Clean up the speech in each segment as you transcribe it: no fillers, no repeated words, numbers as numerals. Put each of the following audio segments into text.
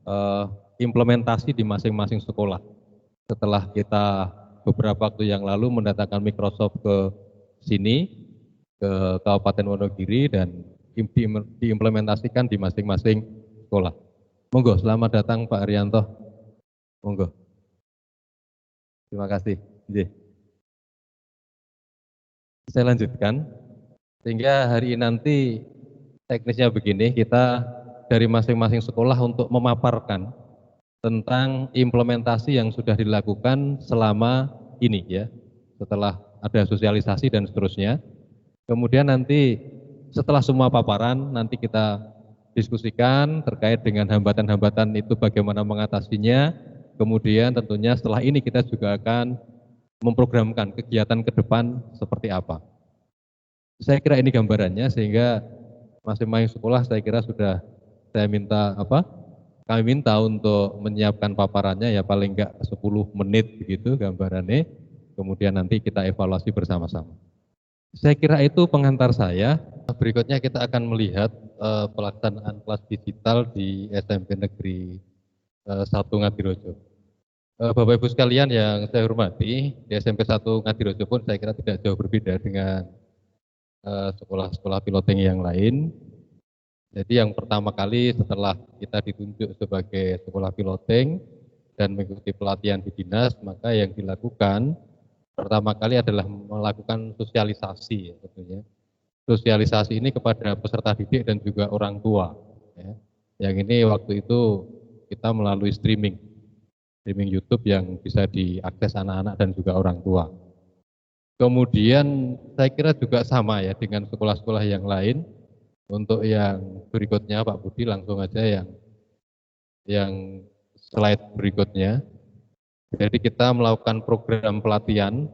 eh, implementasi di masing-masing sekolah. Setelah kita beberapa waktu yang lalu mendatangkan Microsoft ke sini, ke Kabupaten Wonogiri dan diimplementasikan di masing-masing sekolah. Monggo, selamat datang Pak Arianto. Monggo. Terima kasih. Saya lanjutkan. Sehingga hari ini nanti teknisnya begini, kita dari masing-masing sekolah untuk memaparkan tentang implementasi yang sudah dilakukan selama ini ya, setelah ada sosialisasi dan seterusnya. Kemudian nanti setelah semua paparan nanti kita diskusikan terkait dengan hambatan-hambatan itu bagaimana mengatasinya. Kemudian tentunya setelah ini kita juga akan memprogramkan kegiatan ke depan seperti apa. Saya kira ini gambarannya, sehingga masing-masing sekolah saya kira sudah saya minta kami minta untuk menyiapkan paparannya ya paling enggak 10 menit begitu gambarannya, kemudian nanti kita evaluasi bersama-sama. Saya kira itu pengantar saya. Berikutnya kita akan melihat pelaksanaan kelas digital di SMP Negeri 1 Ngadirojo. Bapak Ibu sekalian yang saya hormati, di SMP 1 Ngadirojo pun saya kira tidak jauh berbeda dengan sekolah-sekolah piloting yang lain. Jadi yang pertama kali setelah kita ditunjuk sebagai sekolah piloting dan mengikuti pelatihan di dinas, maka yang dilakukan pertama kali adalah melakukan sosialisasi ya, tentunya. Sosialisasi ini kepada peserta didik dan juga orang tua. Ya. Yang ini waktu itu kita melalui streaming YouTube yang bisa diakses anak-anak dan juga orang tua. Kemudian saya kira juga sama ya dengan sekolah-sekolah yang lain. Untuk yang berikutnya Pak Budi langsung aja yang slide berikutnya. Jadi kita melakukan program pelatihan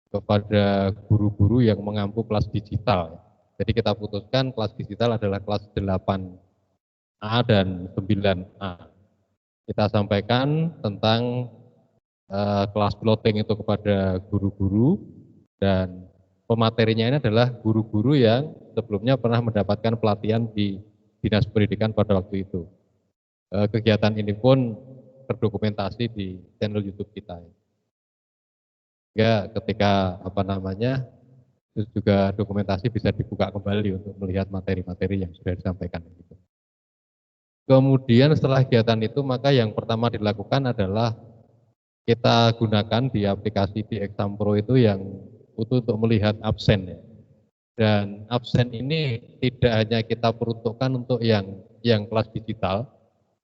kepada guru-guru yang mengampu kelas digital. Jadi kita putuskan kelas digital adalah kelas 8A dan 9A. Kita sampaikan tentang kelas piloting itu kepada guru-guru, dan pematerinya ini adalah guru-guru yang sebelumnya pernah mendapatkan pelatihan di Dinas Pendidikan pada waktu itu. Kegiatan ini pun terdokumentasi di channel YouTube kita. Ya, ketika terus juga dokumentasi bisa dibuka kembali untuk melihat materi-materi yang sudah disampaikan. Kemudian setelah kegiatan itu, maka yang pertama dilakukan adalah kita gunakan di aplikasi di Exam Pro itu yang untuk melihat absen ya. Dan absen ini tidak hanya kita peruntukkan untuk yang kelas digital,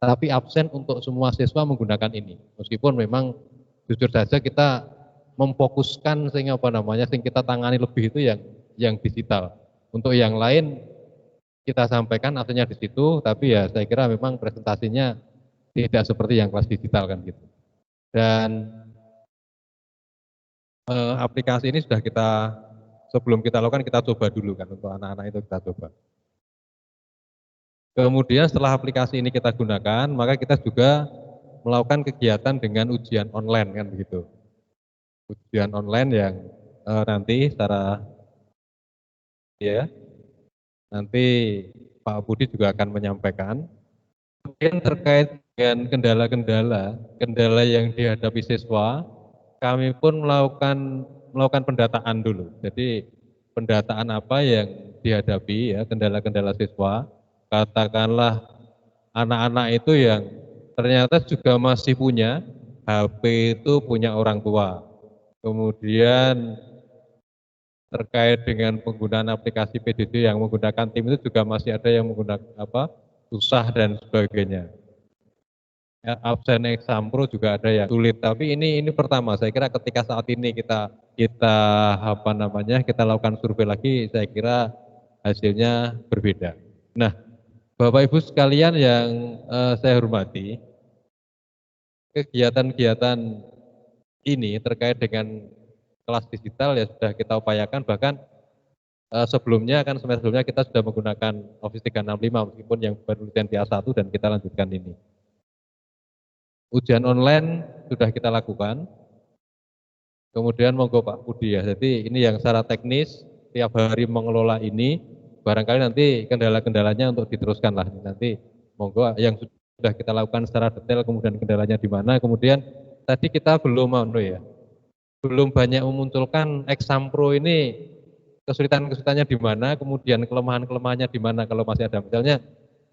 tapi absen untuk semua siswa menggunakan ini. Meskipun memang jujur saja kita memfokuskan sehingga sehingga kita tangani lebih itu yang digital. Untuk yang lain kita sampaikan absennya di situ, tapi ya saya kira memang presentasinya tidak seperti yang kelas digital kan gitu. Dan aplikasi ini sudah sebelum kita lakukan kita coba dulu kan, untuk anak-anak itu kita coba. Kemudian setelah aplikasi ini kita gunakan, maka kita juga melakukan kegiatan dengan ujian online kan begitu. Ujian online yang nanti nanti Pak Budi juga akan menyampaikan. Kemudian terkait dengan kendala yang dihadapi siswa, kami pun melakukan pendataan dulu. Jadi pendataan apa yang dihadapi ya, kendala-kendala siswa, katakanlah anak-anak itu yang ternyata juga masih punya HP itu punya orang tua. Kemudian terkait dengan penggunaan aplikasi PDD yang menggunakan tim itu juga masih ada yang menggunakan susah dan sebagainya. Ya, absen Exam Pro juga ada yang sulit, tapi ini pertama saya kira ketika saat ini kita kita lakukan survei lagi, saya kira hasilnya berbeda. Nah, Bapak Ibu sekalian yang saya hormati, kegiatan-kegiatan ini terkait dengan kelas digital ya sudah kita upayakan, bahkan sebelumnya semester sebelumnya kita sudah menggunakan Office 365 meskipun yang penelitian di A1 dan kita lanjutkan ini. Ujian online sudah kita lakukan. Kemudian monggo Pak Budi ya. Jadi ini yang secara teknis tiap hari mengelola ini, barangkali nanti kendala-kendalanya untuk diteruskan lah. Nanti monggo yang sudah kita lakukan secara detail, kemudian kendalanya di mana, kemudian tadi kita belum belum banyak memunculkan exam pro ini kesulitan-kesulitannya di mana, kemudian kelemahan-kelemahannya di mana kalau masih ada. Misalnya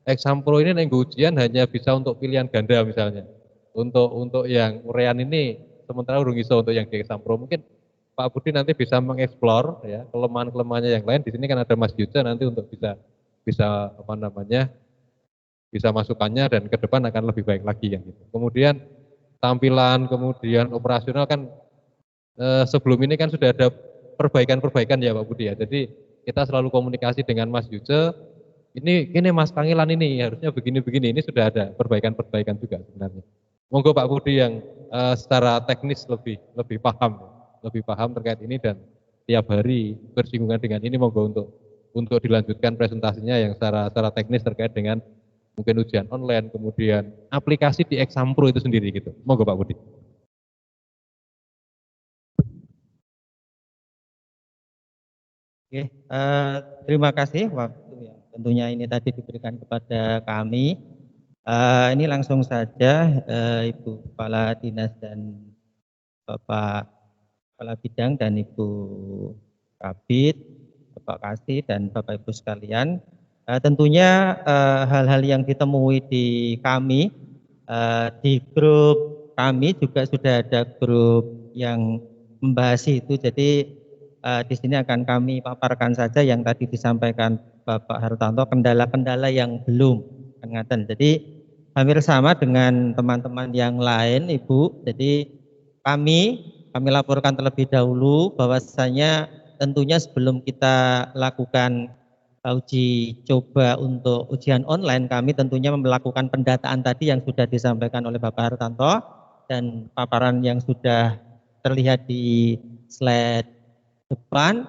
exam pro ini nenggo ujian hanya bisa untuk pilihan ganda misalnya. Untuk yang urean ini sementara urung iso untuk yang di exam pro. Mungkin Pak Budi nanti bisa mengeksplor ya kelemahan-kelemahannya yang lain. Di sini kan ada Mas Yuja nanti untuk bisa bisa apa namanya bisa masukannya dan ke depan akan lebih baik lagi yang gitu. Kemudian tampilan, kemudian operasional kan sebelum ini kan sudah ada perbaikan-perbaikan ya Pak Budi ya. Jadi kita selalu komunikasi dengan Mas Yuce, ini Mas Kangilan ini harusnya begini-begini, ini sudah ada perbaikan-perbaikan juga sebenarnya. Monggo Pak Budi yang secara teknis lebih paham terkait ini dan tiap hari bersinggungan dengan ini, monggo untuk dilanjutkan presentasinya yang secara teknis terkait dengan mungkin ujian online, kemudian aplikasi di Exam Pro itu sendiri gitu. Monggo Pak Budi. Oke, terima kasih waktu yang tentunya ini tadi diberikan kepada kami. Ini langsung saja Ibu Kepala Dinas dan Bapak Kepala Bidang dan Ibu Kabid, Bapak Kasih dan Bapak Ibu sekalian. Tentunya hal-hal yang ditemui di kami, di grup kami juga sudah ada grup yang membahas itu. Jadi di sini akan kami paparkan saja yang tadi disampaikan Bapak Hartanto, kendala-kendala yang belum ngeten. Jadi hampir sama dengan teman-teman yang lain, Ibu. Jadi kami laporkan terlebih dahulu bahwasanya tentunya sebelum kita lakukan uji coba untuk ujian online, kami tentunya melakukan pendataan tadi yang sudah disampaikan oleh Bapak Hartanto dan paparan yang sudah terlihat di slide depan,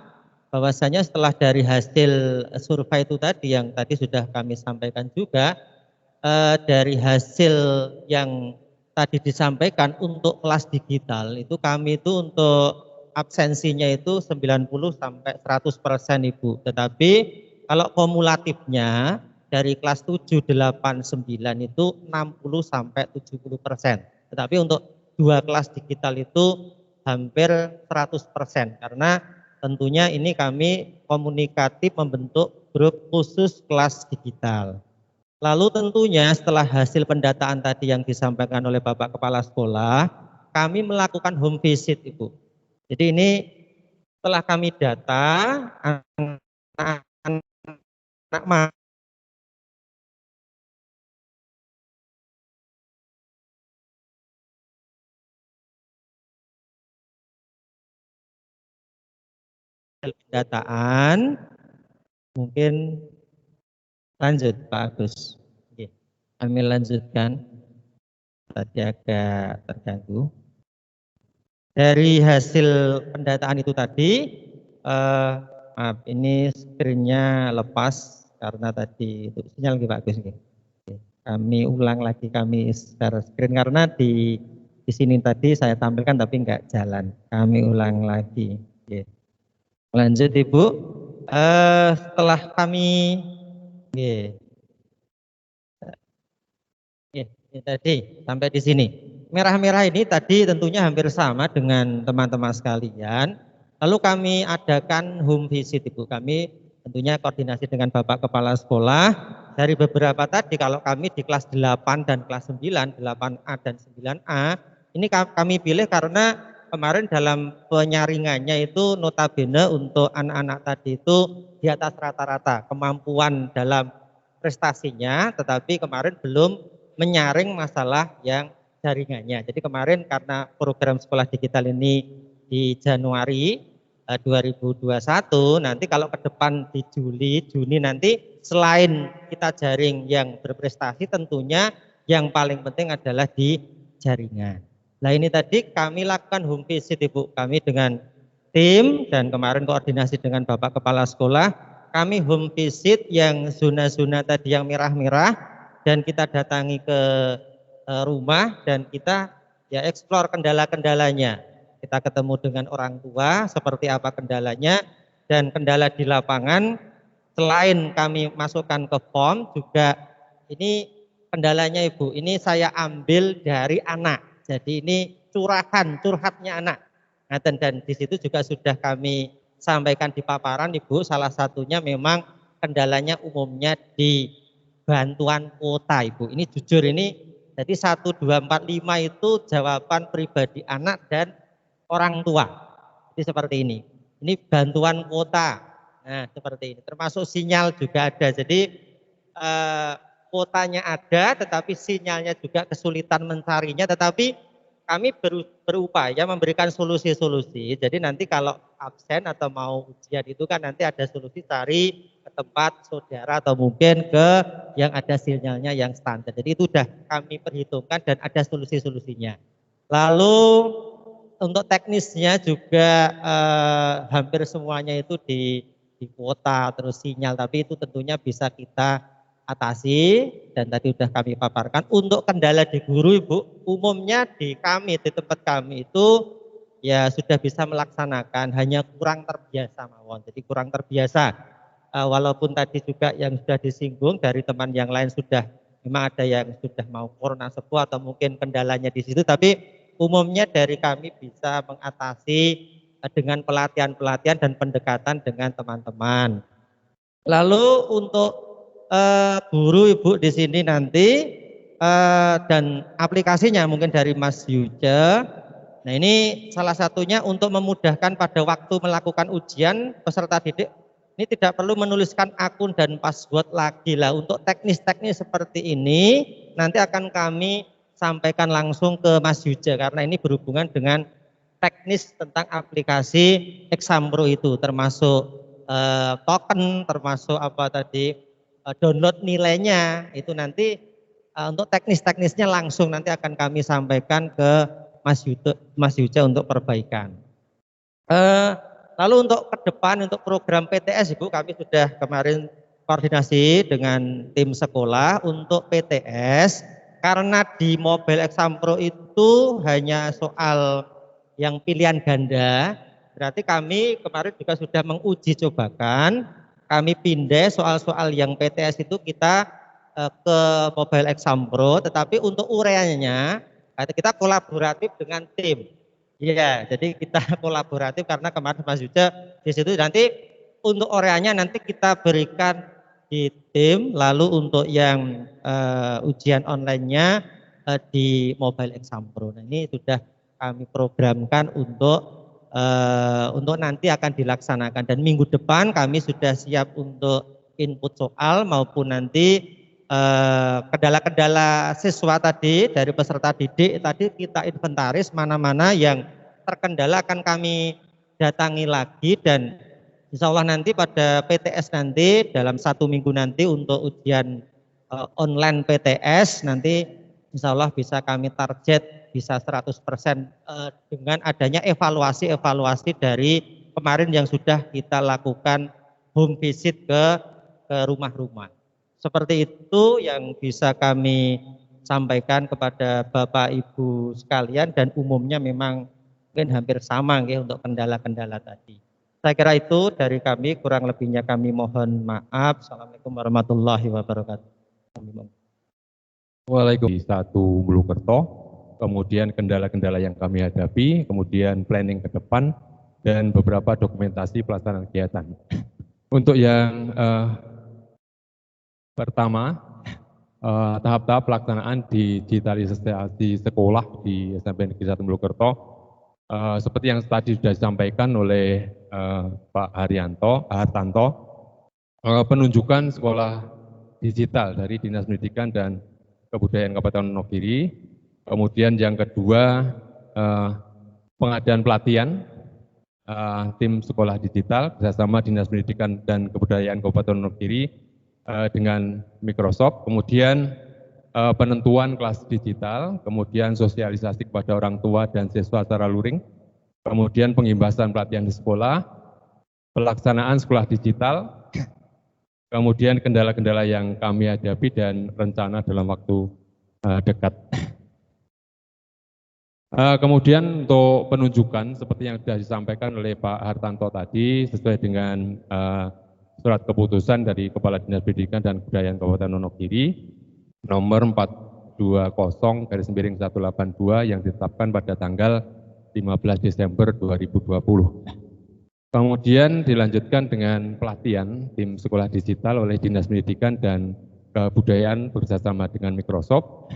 bahwasanya setelah dari hasil survei itu tadi yang tadi sudah kami sampaikan juga, dari hasil yang tadi disampaikan untuk kelas digital itu kami itu untuk absensinya itu 90 sampai 100% Ibu. Tetapi kalau kumulatifnya dari kelas 7, 8, 9 itu 60 sampai 70%. Tetapi untuk dua kelas digital itu hampir 100% karena tentunya ini kami komunikatif membentuk grup khusus kelas digital. Lalu tentunya setelah hasil pendataan tadi yang disampaikan oleh Bapak Kepala Sekolah, kami melakukan home visit Ibu. Jadi ini setelah kami data anak-anak pendataan, mungkin lanjut Pak Agus. Kami lanjutkan, tadi agak terganggu. Dari hasil pendataan itu tadi, maaf ini screen-nya lepas karena tadi itu sinyal lagi Pak Agus. Kami ulang lagi kami share screen karena di sini tadi saya tampilkan tapi enggak jalan. Kami ulang lagi. Oke. Lanjut Ibu. Setelah kami ini tadi sampai di sini. Merah-merah ini tadi tentunya hampir sama dengan teman-teman sekalian. Lalu kami adakan home visit Ibu. Kami tentunya koordinasi dengan Bapak Kepala Sekolah. Dari beberapa tadi kalau kami di kelas 8 dan kelas 9, 8A dan 9A, ini kami pilih karena kemarin dalam penyaringannya itu notabene untuk anak-anak tadi itu di atas rata-rata kemampuan dalam prestasinya, tetapi kemarin belum menyaring masalah yang jaringannya. Jadi kemarin karena program sekolah digital ini di Januari 2021, nanti kalau ke depan di Juni nanti selain kita jaring yang berprestasi, tentunya yang paling penting adalah di jaringan. Nah ini tadi kami lakukan home visit Ibu, kami dengan tim dan kemarin koordinasi dengan Bapak Kepala Sekolah, kami home visit yang zona-zona tadi yang merah-merah dan kita datangi ke rumah dan kita ya eksplor kendala-kendalanya. Kita ketemu dengan orang tua seperti apa kendalanya dan kendala di lapangan selain kami masukkan ke form juga ini kendalanya Ibu, ini saya ambil dari anak. Jadi ini curhatnya anak. Nah, dan di situ juga sudah kami sampaikan di paparan Ibu, salah satunya memang kendalanya umumnya di bantuan kuota Ibu. Ini jujur ini, jadi 1, 2, 4, 5 itu jawaban pribadi anak dan orang tua. Jadi seperti ini. Ini bantuan kuota. Nah, seperti ini. Termasuk sinyal juga ada. Jadi kuotanya ada, tetapi sinyalnya juga kesulitan mencarinya. Tetapi kami berupaya memberikan solusi-solusi. Jadi nanti kalau absen atau mau ujian itu kan nanti ada solusi cari ke tempat saudara atau mungkin ke yang ada sinyalnya yang standar. Jadi itu sudah kami perhitungkan dan ada solusi-solusinya. Lalu untuk teknisnya juga hampir semuanya itu di kuota terus sinyal, tapi itu tentunya bisa kita atasi dan tadi sudah kami paparkan. Untuk kendala di guru Ibu, umumnya di tempat kami itu ya sudah bisa melaksanakan, hanya kurang terbiasa mawon. Jadi kurang terbiasa. Walaupun tadi juga yang sudah disinggung dari teman yang lain sudah memang ada yang sudah mau corona sepuh atau mungkin kendalanya di situ, tapi umumnya dari kami bisa mengatasi dengan pelatihan-pelatihan dan pendekatan dengan teman-teman. Lalu untuk guru Ibu di sini nanti dan aplikasinya mungkin dari Mas Yuce. Nah, ini salah satunya untuk memudahkan pada waktu melakukan ujian peserta didik ini tidak perlu menuliskan akun dan password lagi lah. Untuk teknis-teknis seperti ini nanti akan kami sampaikan langsung ke Mas Yuce karena ini berhubungan dengan teknis tentang aplikasi Exampro itu, termasuk token, termasuk apa tadi download nilainya itu nanti untuk teknis-teknisnya langsung nanti akan kami sampaikan ke Mas Yuce untuk perbaikan. Lalu untuk ke depan untuk program PTS Ibu, kami sudah kemarin koordinasi dengan tim sekolah untuk PTS karena di Mobile Exampro itu hanya soal yang pilihan ganda, berarti kami kemarin juga sudah menguji cobakan, kami pindah soal-soal yang PTS itu kita ke Mobile Exampro, tetapi untuk ureanya kita kolaboratif dengan tim. Iya, jadi kita kolaboratif karena kemarin Mas Yuce di situ nanti untuk ureanya nanti kita berikan di tim, lalu untuk yang ujian online-nya di Mobile Exampro. Nah, ini sudah kami programkan untuk nanti akan dilaksanakan dan minggu depan kami sudah siap untuk input soal maupun nanti kendala-kendala siswa tadi dari peserta didik tadi kita inventaris mana-mana yang terkendala akan kami datangi lagi dan insya Allah nanti pada PTS nanti dalam 1 minggu nanti untuk ujian online PTS nanti insya Allah bisa kami target bisa 100% dengan adanya evaluasi dari kemarin yang sudah kita lakukan home visit ke rumah-rumah. Seperti itu yang bisa kami sampaikan kepada Bapak Ibu sekalian dan umumnya memang mungkin hampir sama ya, untuk kendala-kendala tadi. Saya kira itu dari kami, kurang lebihnya kami mohon maaf. Assalamualaikum warahmatullahi wabarakatuh. Waalaikumsalam. 1 Mojokerto, kemudian kendala-kendala yang kami hadapi, kemudian planning ke depan, dan beberapa dokumentasi pelaksanaan kegiatan. Untuk yang pertama, tahap-tahap pelaksanaan digitalisasi sekolah di SMP Negeri 1 Mojokerto, seperti yang tadi sudah disampaikan oleh Pak Hartanto, penunjukan sekolah digital dari Dinas Pendidikan dan Kebudayaan Kabupaten Wonogiri. Kemudian yang kedua, pengadaan pelatihan tim sekolah digital bersama Dinas Pendidikan dan Kebudayaan Kabupaten Wonogiri dengan Microsoft, kemudian penentuan kelas digital, kemudian sosialisasi kepada orang tua dan siswa secara luring, kemudian pengimbasan pelatihan di sekolah, pelaksanaan sekolah digital, kemudian kendala-kendala yang kami hadapi dan rencana dalam waktu dekat. Kemudian untuk penunjukan seperti yang sudah disampaikan oleh Pak Hartanto tadi, sesuai dengan surat keputusan dari Kepala Dinas Pendidikan dan Kebudayaan Kabupaten Wonogiri, nomor 420/182 yang ditetapkan pada tanggal 15 Desember 2020. Kemudian dilanjutkan dengan pelatihan tim sekolah digital oleh Dinas Pendidikan dan Kebudayaan bersama dengan Microsoft.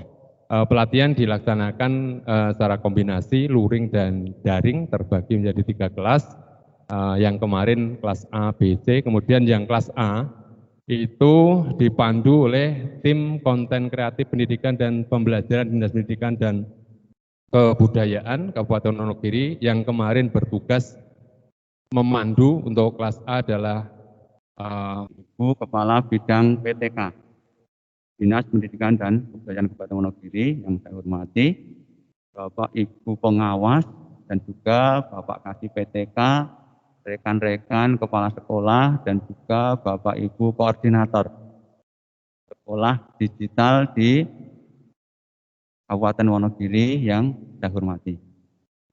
Pelatihan dilaksanakan secara kombinasi luring dan daring, terbagi menjadi 3 kelas. Yang kemarin kelas A, B, C, kemudian yang kelas A itu dipandu oleh tim konten kreatif pendidikan dan pembelajaran Dinas Pendidikan dan Kebudayaan Kabupaten Wonogiri, yang kemarin bertugas memandu untuk kelas A adalah Ibu Kepala Bidang PTK Dinas Pendidikan dan Kebudayaan Kabupaten Wonogiri yang saya hormati, Bapak Ibu pengawas dan juga Bapak Kasih PTK, rekan-rekan kepala sekolah dan juga Bapak Ibu koordinator sekolah digital di Kabupaten Wonogiri yang saya hormati.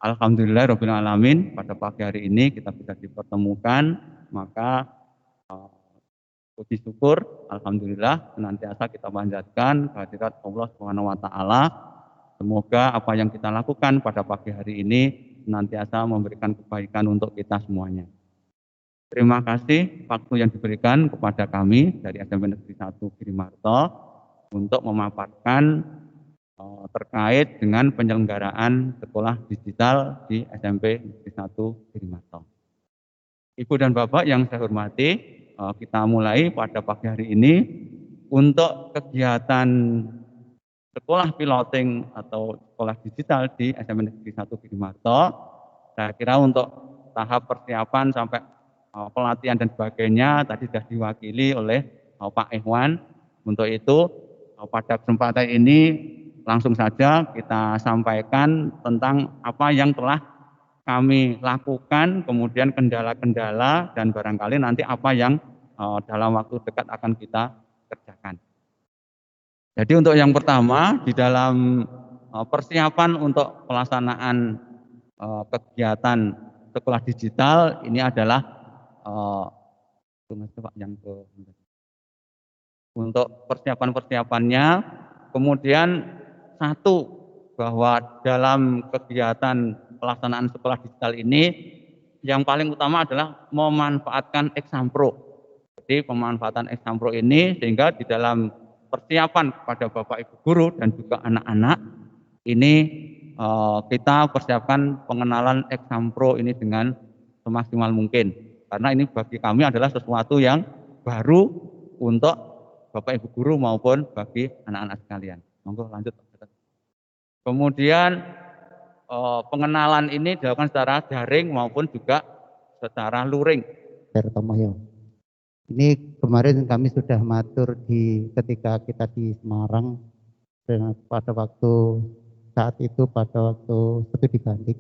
Alhamdulillahirrahmanirrahim, pada pagi hari ini kita bisa dipertemukan, maka puji syukur, alhamdulillah, senantiasa kita panjatkan kehadirat Allah Subhanahu wa taala. Semoga apa yang kita lakukan pada pagi hari ini senantiasa memberikan kebaikan untuk kita semuanya. Terima kasih waktu yang diberikan kepada kami dari SMP Negeri 1 Girimarto untuk memaparkan terkait dengan penyelenggaraan sekolah digital di SMP Negeri 1 Girimarto. Ibu dan Bapak yang saya hormati, kita mulai pada pagi hari ini untuk kegiatan sekolah piloting atau sekolah digital di SMP Negeri 1 Girimarto. Saya kira untuk tahap persiapan sampai pelatihan dan sebagainya tadi sudah diwakili oleh Pak Ikhwan. Untuk itu pada kesempatan ini langsung saja kita sampaikan tentang apa yang telah kami lakukan, kemudian kendala-kendala dan barangkali nanti apa yang dalam waktu dekat akan kita kerjakan. Jadi untuk yang pertama di dalam persiapan untuk pelaksanaan kegiatan sekolah digital ini adalah untuk persiapan-persiapannya, kemudian satu, bahwa dalam kegiatan pelaksanaan sekolah digital ini yang paling utama adalah memanfaatkan Exampro. Jadi pemanfaatan Exampro ini sehingga di dalam persiapan kepada Bapak Ibu guru dan juga anak-anak ini kita persiapkan pengenalan Exampro ini dengan semaksimal mungkin, karena ini bagi kami adalah sesuatu yang baru untuk Bapak Ibu guru maupun bagi anak-anak sekalian. Monggo lanjut. Kemudian pengenalan ini dilakukan secara daring maupun juga secara luring. Ini kemarin kami sudah matur ketika kita di Semarang dan pada waktu saat itu pada waktu studi banding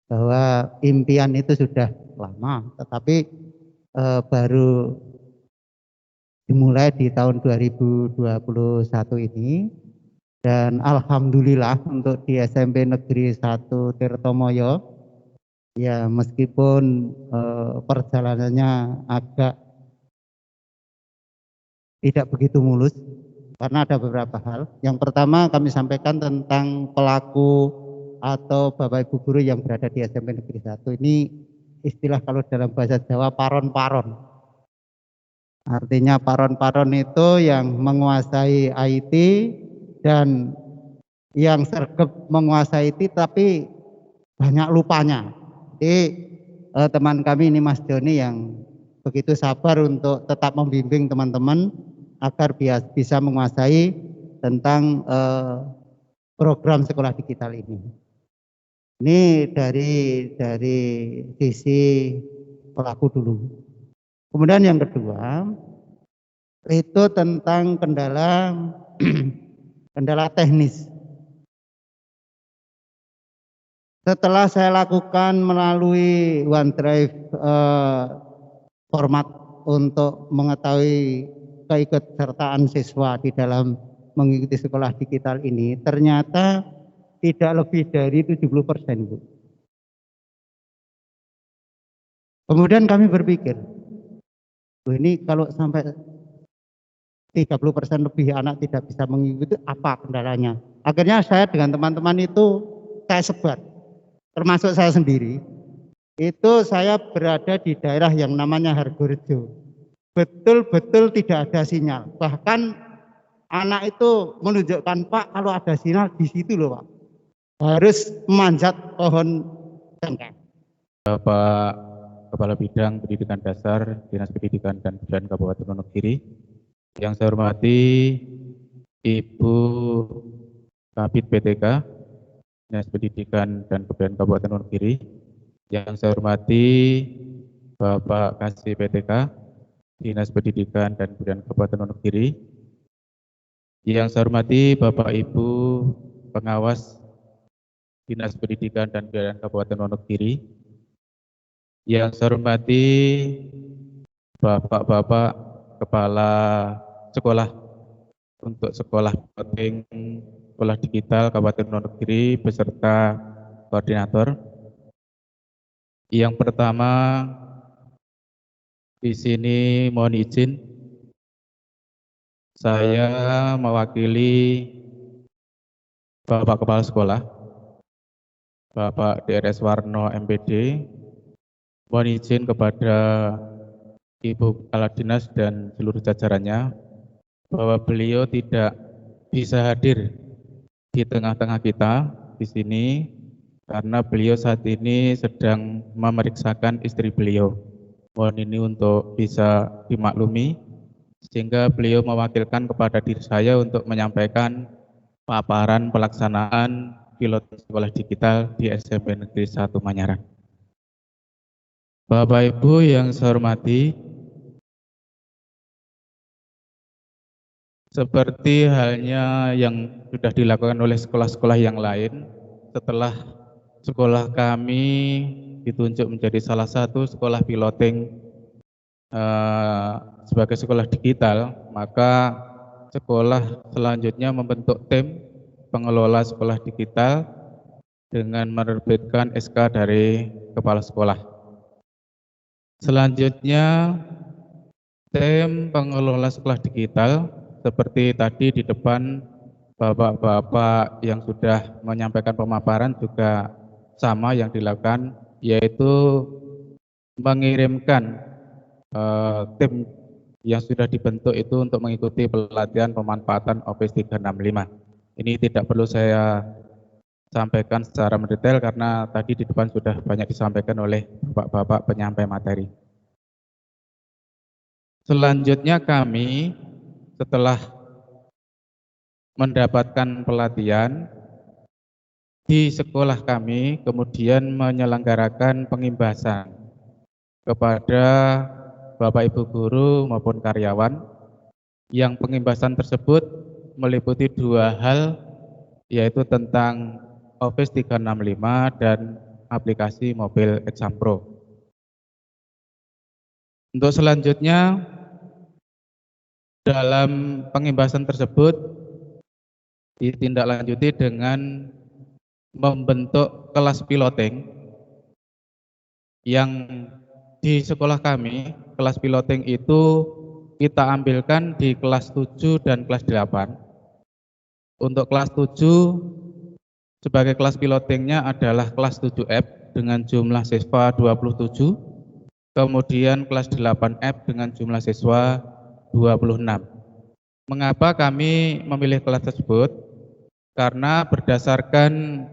bahwa impian itu sudah lama, tetapi baru dimulai di tahun 2021 ini, dan alhamdulillah untuk di SMP Negeri 1 Tirtomoyo ya meskipun perjalanannya agak tidak begitu mulus karena ada beberapa hal. Yang pertama kami sampaikan tentang pelaku atau Bapak Ibu guru yang berada di SMP Negeri 1 ini, istilah kalau dalam bahasa Jawa paron-paron. Artinya paron-paron itu yang menguasai IT dan yang sergap menguasai IT tapi banyak lupanya. Jadi teman kami ini Mas Joni yang begitu sabar untuk tetap membimbing teman-teman agar bisa menguasai tentang program sekolah digital ini. Ini dari sisi pelaku dulu. Kemudian yang kedua itu tentang kendala teknis. Setelah saya lakukan melalui OneDrive format untuk mengetahui keikutsertaan siswa di dalam mengikuti sekolah digital ini, ternyata tidak lebih dari 70%, Bu. Kemudian kami berpikir, ini kalau sampai 30% lebih anak tidak bisa mengikuti, apa kendalanya. Akhirnya saya dengan teman-teman itu saya sebar, termasuk saya sendiri. Itu saya berada di daerah yang namanya Hargorejo. Betul-betul tidak ada sinyal. Bahkan anak itu menunjukkan, Pak, kalau ada sinyal di situ loh, Pak. Harus memanjat pohon cengkeh. Bapak Kepala Bidang Pendidikan Dasar Dinas Pendidikan dan Kebudayaan Kabupaten Wonogiri. Yang saya hormati Ibu Kabid PTK Dinas Pendidikan dan Kebudayaan Kabupaten Wonogiri. Yang saya hormati Bapak Kasih PTK Dinas Pendidikan dan Kebudayaan Kabupaten Wonogiri. Yang saya hormati Bapak Ibu Pengawas Dinas Pendidikan dan Kebudayaan Kabupaten Wonogiri. Yang saya hormati Bapak-bapak Kepala Sekolah untuk Sekolah Piloting Sekolah Digital Kabupaten Wonogiri beserta koordinator. Yang pertama di sini mohon izin saya mewakili Bapak Kepala Sekolah, Bapak DRS Warno MPD, mohon izin kepada Ibu Kepala Dinas dan seluruh jajarannya bahwa beliau tidak bisa hadir di tengah-tengah kita di sini karena beliau saat ini sedang memeriksakan istri beliau. Mohon ini untuk bisa dimaklumi sehingga beliau mewakilkan kepada diri saya untuk menyampaikan paparan pelaksanaan pilot sekolah digital di SMP Negeri 1 Manyaran. Bapak Ibu yang saya hormati, seperti halnya yang sudah dilakukan oleh sekolah-sekolah yang lain, setelah sekolah kami ditunjuk menjadi salah satu sekolah piloting sebagai sekolah digital, maka sekolah selanjutnya membentuk tim pengelola sekolah digital dengan menerbitkan SK dari kepala sekolah. Selanjutnya, tim pengelola sekolah digital seperti tadi di depan bapak-bapak yang sudah menyampaikan pemaparan juga sama yang dilakukan, yaitu mengirimkan tim yang sudah dibentuk itu untuk mengikuti pelatihan pemanfaatan Office 365. Ini tidak perlu saya sampaikan secara mendetail karena tadi di depan sudah banyak disampaikan oleh bapak-bapak penyampai materi. Selanjutnya kami setelah mendapatkan pelatihan di sekolah kami kemudian menyelenggarakan pengimbasan kepada Bapak Ibu guru maupun karyawan yang pengimbasan tersebut meliputi dua hal, yaitu tentang Office 365 dan aplikasi mobil Exam Pro. Untuk selanjutnya, dalam pengimbasan tersebut ditindaklanjuti dengan membentuk kelas piloting yang di sekolah kami, kelas piloting itu kita ambilkan di kelas 7 dan kelas 8. Untuk kelas 7 sebagai kelas pilotingnya adalah kelas 7F dengan jumlah siswa 27, kemudian kelas 8F dengan jumlah siswa 26. Mengapa kami memilih kelas tersebut? Karena berdasarkan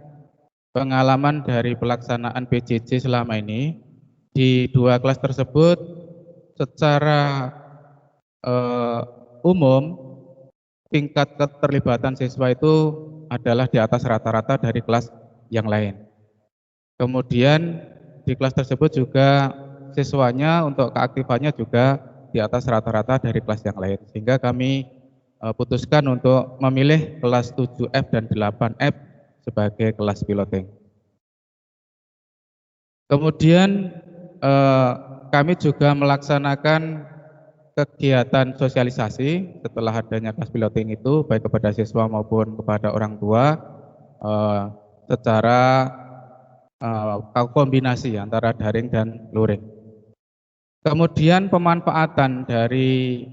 pengalaman dari pelaksanaan PJJ selama ini, di dua kelas tersebut secara umum tingkat keterlibatan siswa itu adalah di atas rata-rata dari kelas yang lain. Kemudian di kelas tersebut juga siswanya untuk keaktifannya juga di atas rata-rata dari kelas yang lain. Sehingga kami putuskan untuk memilih kelas 7F dan 8F sebagai kelas piloting. Kemudian kami juga melaksanakan kegiatan sosialisasi setelah adanya kelas piloting itu baik kepada siswa maupun kepada orang tua secara kombinasi antara daring dan luring. Kemudian pemanfaatan dari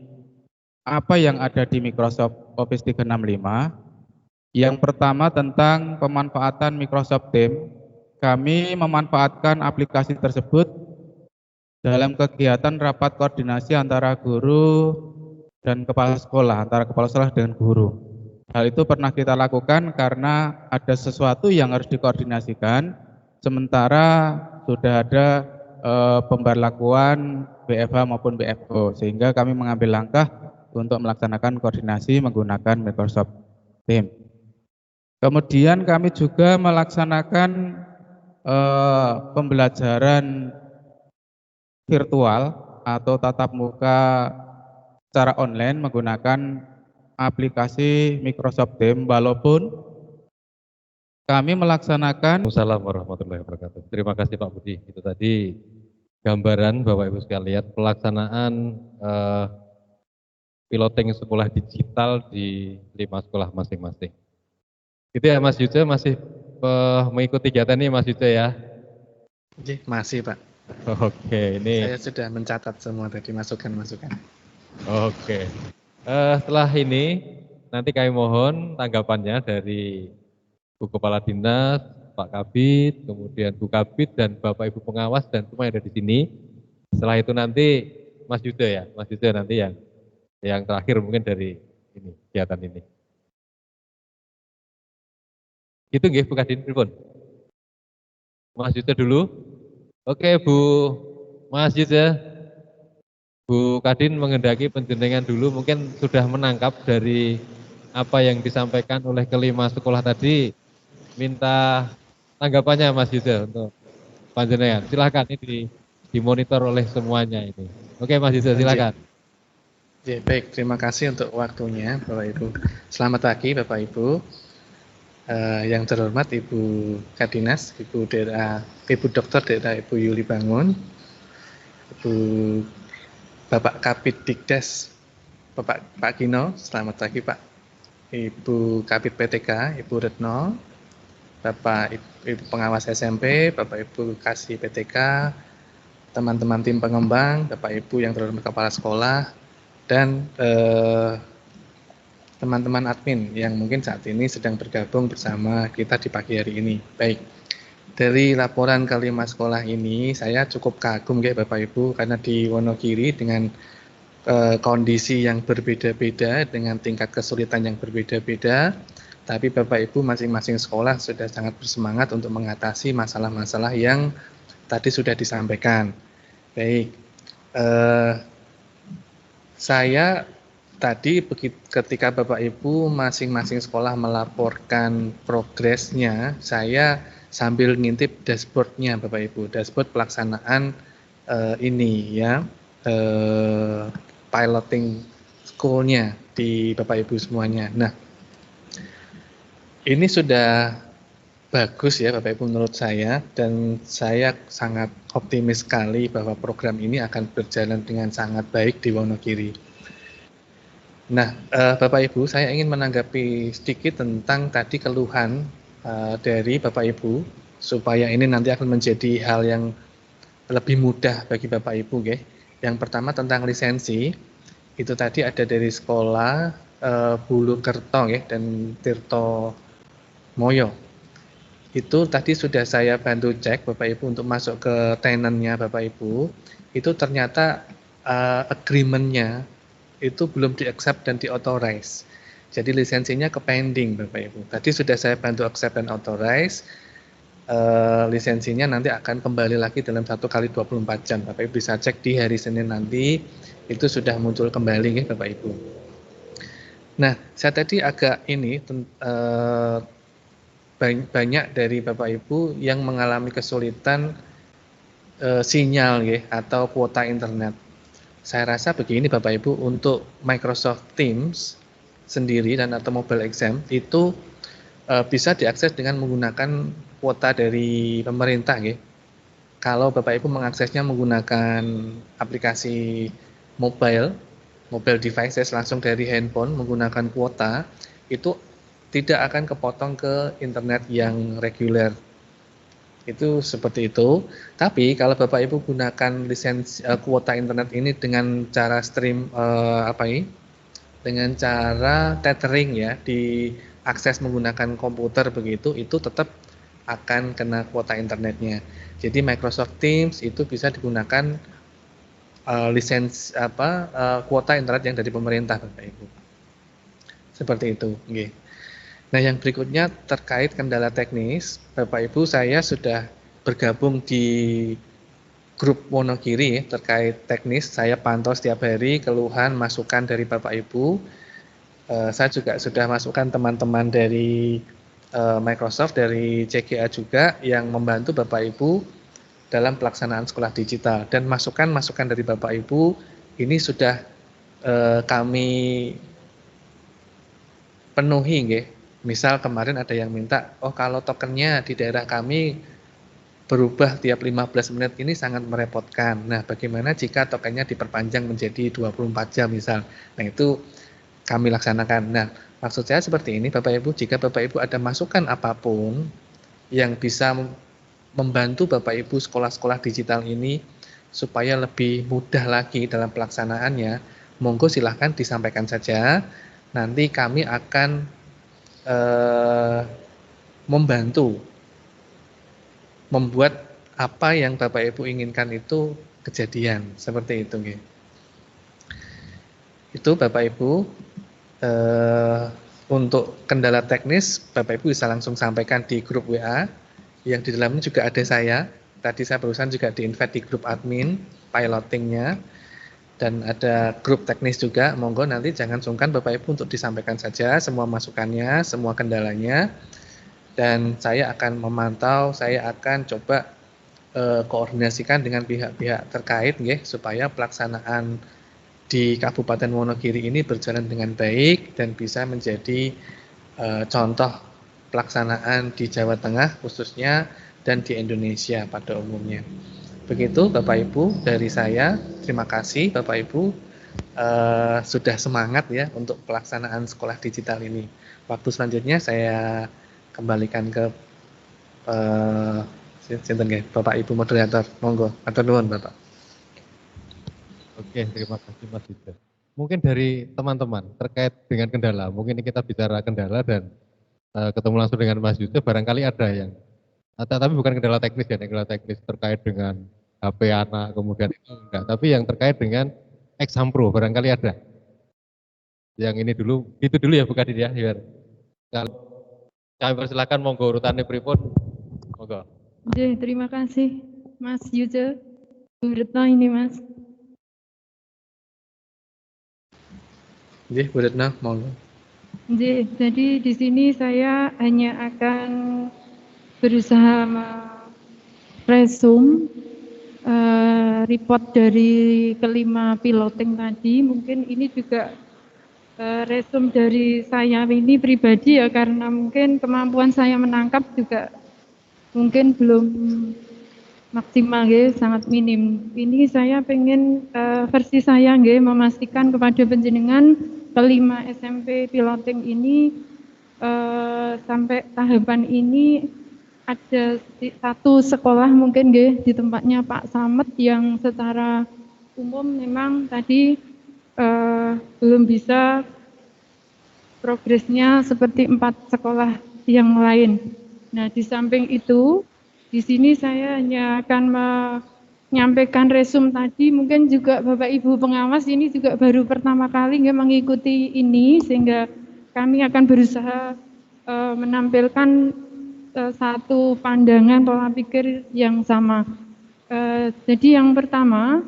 apa yang ada di Microsoft Office 365. Yang pertama tentang pemanfaatan Microsoft Teams. Kami memanfaatkan aplikasi tersebut dalam kegiatan rapat koordinasi antara guru dan kepala sekolah, antara kepala sekolah dengan guru. Hal itu pernah kita lakukan karena ada sesuatu yang harus dikoordinasikan, sementara sudah ada pemberlakuan BFH maupun BFO, sehingga kami mengambil langkah untuk melaksanakan koordinasi menggunakan Microsoft Teams. Kemudian kami juga melaksanakan pembelajaran virtual atau tatap muka secara online menggunakan aplikasi Microsoft Teams, walaupun kami melaksanakan. Assalamualaikum warahmatullahi wabarakatuh. Terima kasih Pak Budi. Itu tadi gambaran Bapak Ibu sekalian pelaksanaan piloting sekolah digital di 5 sekolah masing-masing. Itu ya Mas Yuce, masih mengikuti kegiatan ini Mas Yuce ya? Masih Pak. Oke, ini. Saya sudah mencatat semua tadi masukan-masukan. Oke. Setelah ini nanti kami mohon tanggapannya dari Bu Kepala Dinas, Pak Kabid, kemudian Bu Kabid dan Bapak Ibu pengawas dan semua yang ada di sini. Setelah itu nanti Mas Yuce ya, Mas Yuce nanti yang terakhir mungkin dari ini kegiatan ini. Gitu nggih Bu Kadin pripun? Mas Yuce dulu. Oke Bu Mas Yuce. Bu Kadin menghendaki penjenengan dulu mungkin sudah menangkap dari apa yang disampaikan oleh kelima sekolah tadi. Minta tanggapannya Mas Yuce untuk panjenengan. Silakan ini dimonitor oleh semuanya ini. Oke Mas Yuce silakan. Ya, baik, terima kasih untuk waktunya Bapak Ibu. Selamat pagi Bapak Ibu. Yang terhormat Ibu Kadinas, Ibu Dokter Daerah Ibu Yuli Bangun, Bapak Kabid Dikdes, Pak Gino, selamat pagi Pak. Ibu Kabid PTK, Ibu Retno, Bapak Ibu Pengawas SMP, Bapak Ibu Kasih PTK, teman-teman tim pengembang, Bapak Ibu yang terhormat Kepala Sekolah, dan teman-teman admin yang mungkin saat ini sedang bergabung bersama kita di pagi hari ini. Baik, dari laporan kelima sekolah ini saya cukup kagum ya Bapak Ibu, karena di Wonogiri dengan kondisi yang berbeda-beda, dengan tingkat kesulitan yang berbeda-beda, tapi Bapak Ibu masing-masing sekolah sudah sangat bersemangat untuk mengatasi masalah-masalah yang tadi sudah disampaikan. Baik, saya tadi ketika Bapak Ibu masing-masing sekolah melaporkan progresnya, saya sambil ngintip dashboardnya Bapak Ibu, dashboard pelaksanaan ini ya, piloting school-nya di Bapak Ibu semuanya. Nah, ini sudah bagus ya Bapak Ibu menurut saya, dan saya sangat optimis sekali bahwa program ini akan berjalan dengan sangat baik di Wonogiri. Nah, Bapak Ibu, saya ingin menanggapi sedikit tentang tadi keluhan dari Bapak Ibu, supaya ini nanti akan menjadi hal yang lebih mudah bagi Bapak Ibu. Yang pertama tentang lisensi, itu tadi ada dari sekolah Bulu Kerto dan Tirto Moyo. Itu tadi sudah saya bantu cek Bapak Ibu untuk masuk ke tenannya Bapak Ibu, itu ternyata agreement-nya itu belum di-accept dan di-authorize. Jadi lisensinya ke pending Bapak Ibu. Tadi sudah saya bantu accept dan authorize. Lisensinya nanti akan kembali lagi dalam 1 kali 24 jam. Bapak Ibu bisa cek di hari Senin nanti, itu sudah muncul kembali ya Bapak Ibu. Nah, saya tadi agak banyak dari Bapak Ibu yang mengalami kesulitan sinyal atau kuota internet. Saya rasa begini Bapak Ibu, untuk Microsoft Teams sendiri dan atau mobile exam itu bisa diakses dengan menggunakan kuota dari pemerintah. Kalau Bapak Ibu mengaksesnya menggunakan aplikasi mobile devices langsung dari handphone menggunakan kuota, itu tidak akan kepotong ke internet yang reguler. Itu seperti itu. Tapi kalau Bapak Ibu gunakan lisensi kuota internet ini dengan cara stream dengan cara tethering ya, diakses menggunakan komputer begitu, itu tetap akan kena kuota internetnya. Jadi Microsoft Teams itu bisa digunakan kuota internet yang dari pemerintah, Bapak Ibu. Seperti itu, nggih. Nah, yang berikutnya terkait kendala teknis, Bapak Ibu, saya sudah bergabung di grup Wonogiri terkait teknis. Saya pantau setiap hari keluhan, masukan dari Bapak Ibu. Saya juga sudah masukkan teman-teman dari Microsoft, dari CGA juga yang membantu Bapak Ibu dalam pelaksanaan sekolah digital. Dan masukan-masukan dari Bapak Ibu ini sudah kami penuhi, nggih. Misal kemarin ada yang minta, oh kalau tokennya di daerah kami berubah tiap 15 menit ini sangat merepotkan. Nah, bagaimana jika tokennya diperpanjang menjadi 24 jam misal. Nah, itu kami laksanakan. Nah, maksud saya seperti ini Bapak Ibu, jika Bapak Ibu ada masukan apapun yang bisa membantu Bapak Ibu sekolah-sekolah digital ini supaya lebih mudah lagi dalam pelaksanaannya, monggo silahkan disampaikan saja. Nanti kami akan membantu membuat apa yang Bapak Ibu inginkan itu kejadian, seperti itu nggih. Itu Bapak Ibu, untuk kendala teknis Bapak Ibu bisa langsung sampaikan di grup WA, yang di dalamnya juga ada saya. Tadi saya barusan juga di-invite di grup admin pilotingnya, dan ada grup teknis juga. Monggo nanti jangan sungkan Bapak Ibu untuk disampaikan saja semua masukannya, semua kendalanya, dan saya akan memantau, saya akan coba koordinasikan dengan pihak-pihak terkait nggih, supaya pelaksanaan di Kabupaten Wonogiri ini berjalan dengan baik dan bisa menjadi contoh pelaksanaan di Jawa Tengah khususnya dan di Indonesia pada umumnya. Begitu Bapak Ibu dari saya, terima kasih Bapak Ibu sudah semangat ya untuk pelaksanaan sekolah digital ini. Waktu selanjutnya saya kembalikan ke Bapak Ibu moderator, monggo, atur nuwun Bapak. Oke, terima kasih Mas Yuda. Mungkin dari teman-teman terkait dengan kendala, mungkin kita bicara kendala dan ketemu langsung dengan Mas Yuda, barangkali ada yang, tapi bukan kendala teknis ya, kendala teknis terkait dengan HP anak, kemudian itu enggak, tapi yang terkait dengan Exampro, barangkali ada. Yang ini dulu, itu dulu ya Bu Kadin ya, biar. Kalau kami persilakan monggo urutannya pripun, monggo. Oke, terima kasih Mas Yuda. Bu Retno ini Mas. Nggih, Bu Retno, monggo. Jadi di sini saya hanya akan berusaha meresum report dari kelima piloting tadi. Mungkin ini juga resum dari saya ini pribadi ya, karena mungkin kemampuan saya menangkap juga mungkin belum maksimal ya, sangat minim. Ini saya pengen versi saya nggih memastikan kepada panjenengan kelima SMP piloting ini sampai tahapan ini ada satu sekolah mungkin nggih di tempatnya Pak Samet yang secara umum memang tadi belum bisa progresnya seperti 4 sekolah yang lain. Nah, di samping itu, di sini saya hanya akan menyampaikan resum tadi, mungkin juga Bapak Ibu pengawas ini juga baru pertama kali nggak mengikuti ini, sehingga kami akan berusaha menampilkan satu pandangan pola pikir yang sama. Jadi yang pertama,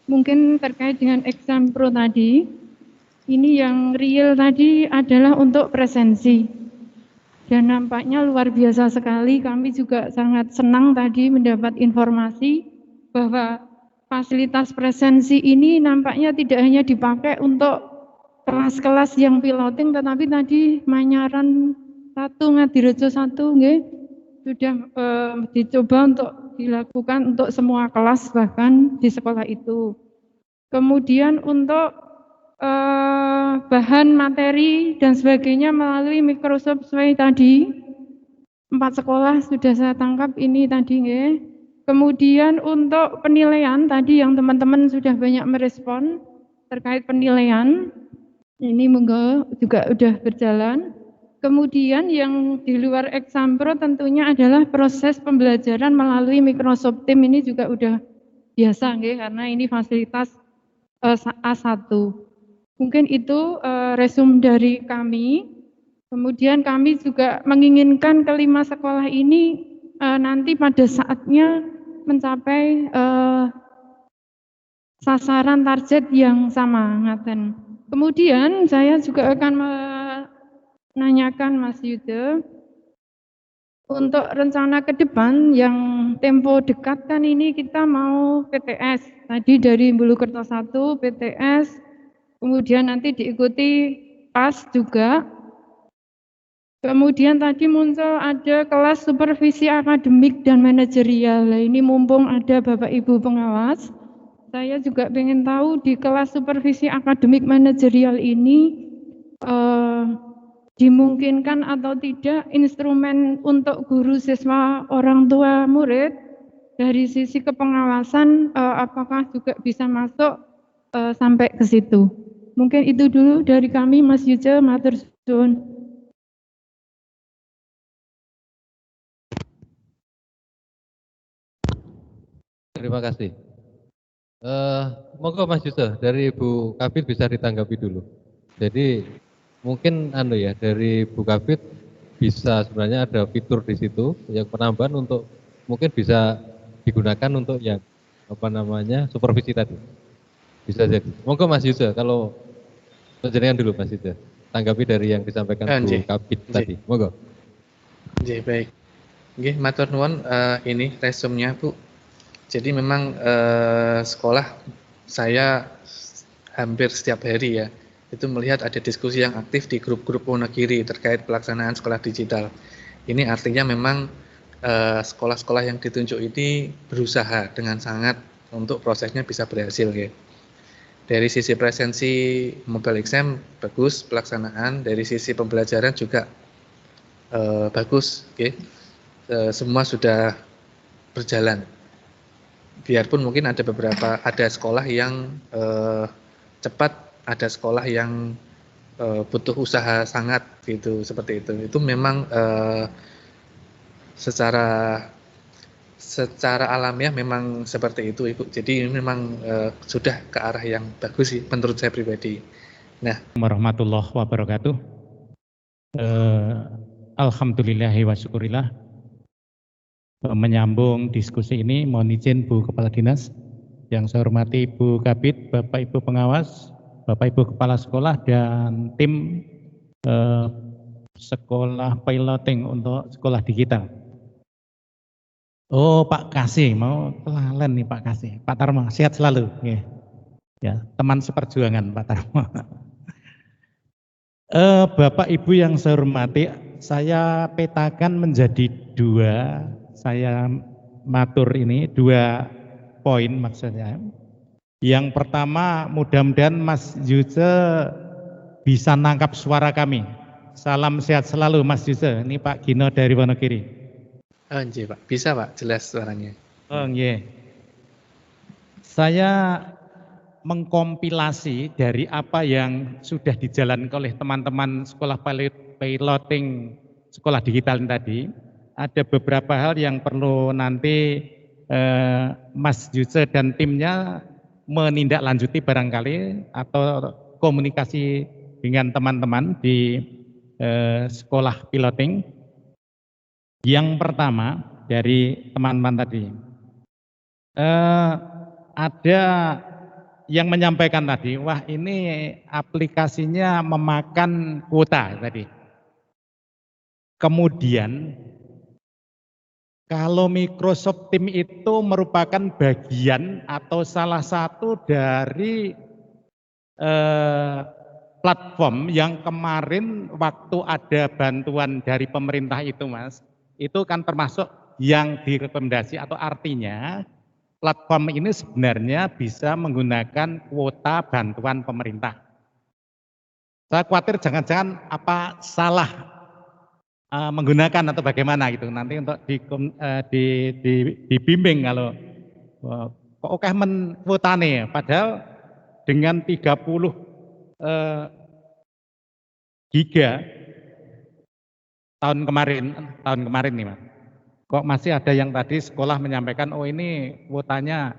mungkin terkait dengan Exampro tadi, ini yang real tadi adalah untuk presensi. Dan nampaknya luar biasa sekali, kami juga sangat senang tadi mendapat informasi bahwa fasilitas presensi ini nampaknya tidak hanya dipakai untuk kelas-kelas yang piloting, tetapi tadi Manyaran 1, Ngadirejo 1 nggih, sudah dicoba untuk dilakukan untuk semua kelas bahkan di sekolah itu. Kemudian untuk bahan materi dan sebagainya melalui Microsoft Suite tadi 4 sekolah sudah saya tangkap ini tadi nggih. Kemudian untuk penilaian tadi yang teman-teman sudah banyak merespon terkait penilaian. Ini monggo juga udah berjalan. Kemudian yang di luar Exampro tentunya adalah proses pembelajaran melalui Microsoft Teams ini juga udah biasa nggih, karena ini fasilitas A1. Mungkin itu resume dari kami. Kemudian kami juga menginginkan kelima sekolah ini nanti pada saatnya mencapai sasaran target yang sama, ngaten. Kemudian saya juga akan menanyakan Mas Yuda, untuk rencana ke depan yang tempo dekat kan ini kita mau PTS. Tadi dari Bulukerto 1 PTS, kemudian nanti diikuti PAS juga. Kemudian tadi muncul ada kelas supervisi akademik dan manajerial. Nah, ini mumpung ada Bapak Ibu pengawas, saya juga ingin tahu di kelas supervisi akademik manajerial ini dimungkinkan atau tidak instrumen untuk guru siswa orang tua murid dari sisi kepengawasan apakah juga bisa masuk sampai ke situ. Mungkin itu dulu dari kami, Mas Yuja, matur suwun. Terima kasih. Monggo Mas Yusuf, dari Bu Kabit bisa ditanggapi dulu. Jadi mungkin ya dari Bu Kabit bisa sebenarnya ada fitur di situ yang penambahan untuk mungkin bisa digunakan untuk yang supervisi tadi. Bisa jadi. Monggo Mas Yusuf, kalau penjelasan dulu Mas Yusuf. Tanggapi dari yang disampaikan Bu Kabit tadi. Monggo. Baik. Nggih, matur nuwun, ini resumnya Bu. Jadi memang sekolah saya hampir setiap hari ya, itu melihat ada diskusi yang aktif di grup-grup Wonogiri terkait pelaksanaan sekolah digital. Ini artinya memang sekolah-sekolah yang ditunjuk ini berusaha dengan sangat untuk prosesnya bisa berhasil ya. Dari sisi presensi mobile exam bagus pelaksanaan, dari sisi pembelajaran juga bagus, okay. Semua sudah berjalan. Biarpun mungkin ada sekolah yang cepat, ada sekolah yang butuh usaha sangat gitu, seperti itu. Itu memang secara alamiah memang seperti itu, Ibu. Jadi memang sudah ke arah yang bagus sih menurut saya pribadi. Nah, warahmatullahi wabarakatuh. Alhamdulillahi wa syukurillah. Menyambung diskusi ini, mohon izin Bu Kepala Dinas, yang saya hormati Bu Kabid, Bapak Ibu pengawas, Bapak Ibu kepala sekolah dan tim sekolah piloting untuk sekolah digital. Oh Pak Kasih, mau kelalen nih Pak Kasih, Pak Tarmo, sehat selalu. Ya, teman seperjuangan Pak Tarmo. Bapak Ibu yang saya hormati, saya petakan menjadi dua. Saya matur ini 2 poin maksudnya. Yang pertama, mudah-mudahan Mas Yuse bisa nangkap suara kami. Salam sehat selalu Mas Yuse. Ini Pak Gino dari Wonogiri. Oh iya Pak, bisa Pak, jelas suaranya. Oh iya. Saya mengkompilasi dari apa yang sudah dijalankan oleh teman-teman sekolah piloting sekolah digital tadi. Ada beberapa hal yang perlu nanti Mas Yuse dan timnya menindaklanjuti barangkali atau komunikasi dengan teman-teman di sekolah piloting. Yang pertama dari teman-teman tadi, ada yang menyampaikan tadi, wah ini aplikasinya memakan kuota tadi. Kemudian kalau Microsoft Teams itu merupakan bagian atau salah satu dari platform yang kemarin waktu ada bantuan dari pemerintah itu Mas, itu kan termasuk yang direkomendasi atau artinya platform ini sebenarnya bisa menggunakan kuota bantuan pemerintah. Saya khawatir jangan-jangan apa salah menggunakan atau bagaimana gitu nanti untuk dibimbing kalau kok oke men kuotane, padahal dengan 30 giga tahun kemarin nih Mas. Kok masih ada yang tadi sekolah menyampaikan, oh ini kuotanya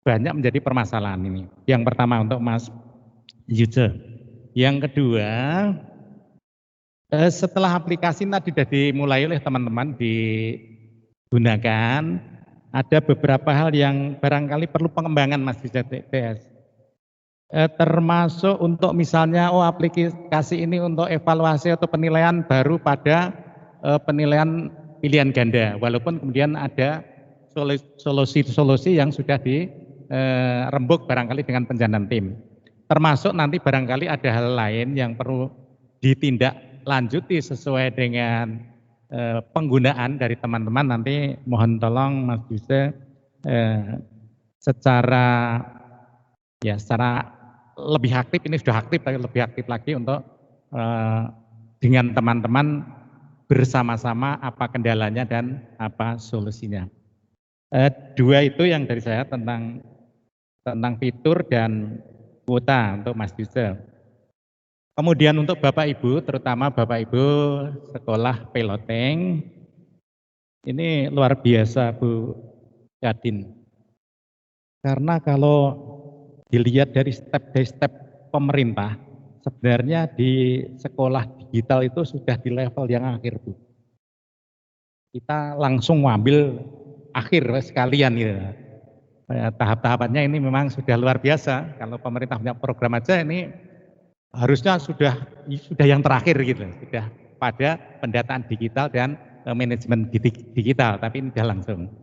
banyak menjadi permasalahan ini. Yang pertama untuk Mas Yuce. Yang kedua, setelah aplikasi tadi sudah dimulai oleh teman-teman digunakan, ada beberapa hal yang barangkali perlu pengembangan Mas di TPS. Termasuk untuk misalnya, oh aplikasi ini untuk evaluasi atau penilaian baru pada penilaian pilihan ganda, walaupun kemudian ada solusi-solusi yang sudah dirembuk barangkali dengan penjantan tim. Termasuk nanti barangkali ada hal lain yang perlu ditindaklanjuti sesuai dengan penggunaan dari teman-teman. Nanti mohon tolong Mas Yuse secara lebih aktif, ini sudah aktif tapi lebih aktif lagi untuk dengan teman-teman bersama-sama apa kendalanya dan apa solusinya. Dua itu yang dari saya tentang fitur dan kuota untuk Mas Yuse. Kemudian untuk Bapak Ibu, terutama Bapak Ibu sekolah piloting, ini luar biasa Bu Kadin. Karena kalau dilihat dari step pemerintah, sebenarnya di sekolah digital itu sudah di level yang akhir Bu. Kita langsung ngambil akhir sekalian gitu. Tahap-tahapannya ini memang sudah luar biasa. Kalau pemerintah punya program aja ini harusnya sudah yang terakhir gitu, sudah pada pendataan digital dan manajemen digital, tapi ini sudah langsung.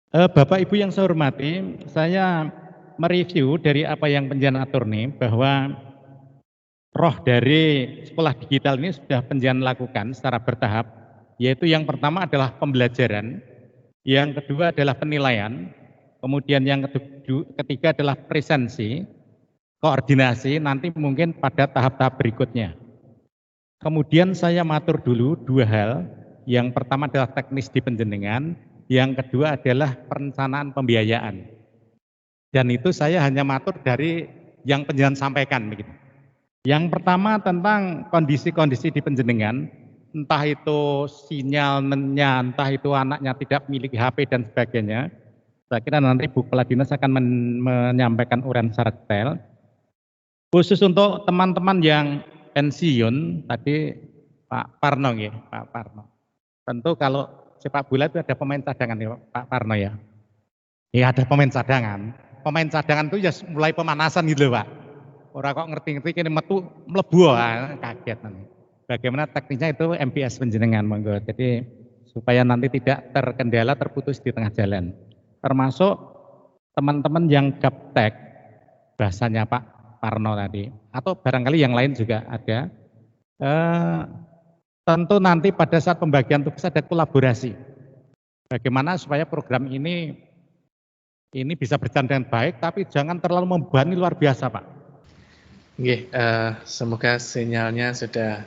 Bapak Ibu yang saya hormati, saya mereview dari apa yang penjenengan atur nih, bahwa roh dari sekolah digital ini sudah penjenengan lakukan secara bertahap, yaitu yang pertama adalah pembelajaran, yang kedua adalah penilaian, kemudian yang ketiga adalah presensi, koordinasi, nanti mungkin pada tahap-tahap berikutnya. Kemudian saya matur dulu dua hal, yang pertama adalah teknis di penjenengan, yang kedua adalah perencanaan pembiayaan. Dan itu saya hanya matur dari yang penjenengan sampaikan begitu. Yang pertama tentang kondisi-kondisi di penjenengan, entah itu sinyalnya, entah itu anaknya tidak memiliki HP dan sebagainya. Saya kira nanti Bu Kepala Dinas akan menyampaikan uraian secara detail. Khusus untuk teman-teman yang pensiun, tadi Pak Parno ya, Pak Parno. Tentu kalau sepak bola itu ada pemain cadangan ya Pak Parno ya. Ya ada pemain cadangan. Pemain cadangan itu ya mulai pemanasan gitu Pak. Orang kok ngerti-ngerti ini metu mlebu kaget nanti. Bagaimana teknisnya itu MPS penjenengan monggo. Jadi supaya nanti tidak terkendala terputus di tengah jalan. Termasuk teman-teman yang gaptek bahasanya Pak Parno tadi, atau barangkali yang lain juga ada. Tentu nanti pada saat pembagian tugas ada kolaborasi. Bagaimana supaya program ini bisa berjalan dengan baik, tapi jangan terlalu membebani luar biasa, Pak. Nggih, semoga sinyalnya sudah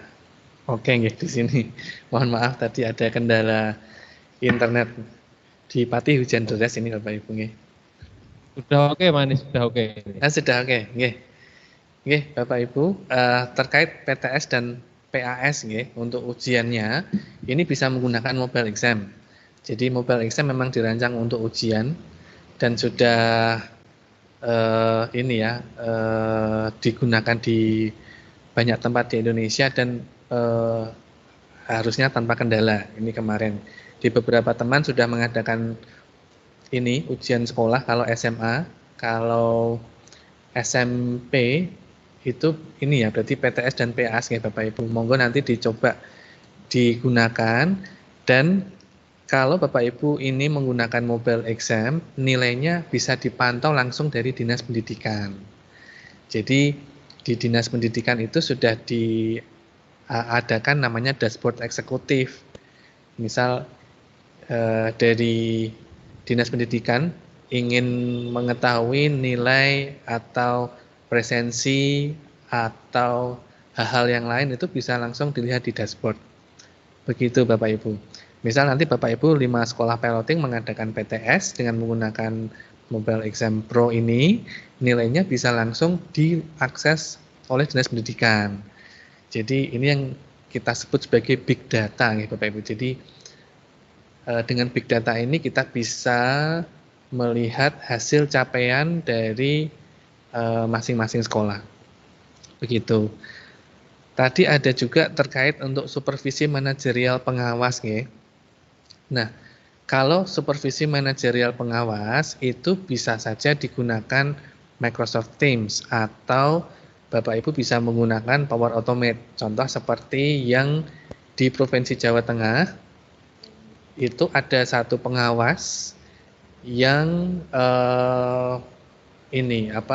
oke nggih di sini. Mohon maaf tadi ada kendala internet di Pati hujan deras ini Bapak Ibu nggih. Sudah oke, Manis, sudah oke. Sudah oke, nggih. Nggih, Bapak Ibu, terkait PTS dan PAS nggih, untuk ujiannya ini bisa menggunakan mobile exam. Jadi mobile exam memang dirancang untuk ujian dan sudah digunakan di banyak tempat di Indonesia dan harusnya tanpa kendala. Ini kemarin di beberapa teman sudah mengadakan ini ujian sekolah kalau SMA, kalau SMP itu ini ya berarti PTS dan PAS ya Bapak Ibu. Monggo nanti dicoba digunakan, dan kalau Bapak Ibu ini menggunakan mobile exam, nilainya bisa dipantau langsung dari Dinas Pendidikan. Jadi di Dinas Pendidikan itu sudah diadakan namanya dashboard eksekutif. Misal dari Dinas Pendidikan ingin mengetahui nilai atau presensi atau hal-hal yang lain, itu bisa langsung dilihat di dashboard. Begitu Bapak Ibu. Misal nanti Bapak Ibu 5 sekolah piloting mengadakan PTS dengan menggunakan Mobile Exam Pro ini, nilainya bisa langsung diakses oleh Dinas Pendidikan. Jadi ini yang kita sebut sebagai big data, ya Bapak Ibu. Jadi dengan big data ini kita bisa melihat hasil capaian dari masing-masing sekolah. Begitu. Tadi ada juga terkait untuk supervisi manajerial pengawas, ya. Nah, kalau supervisi manajerial pengawas itu bisa saja digunakan Microsoft Teams atau Bapak Ibu bisa menggunakan Power Automate. Contoh seperti yang di Provinsi Jawa Tengah itu ada satu pengawas yang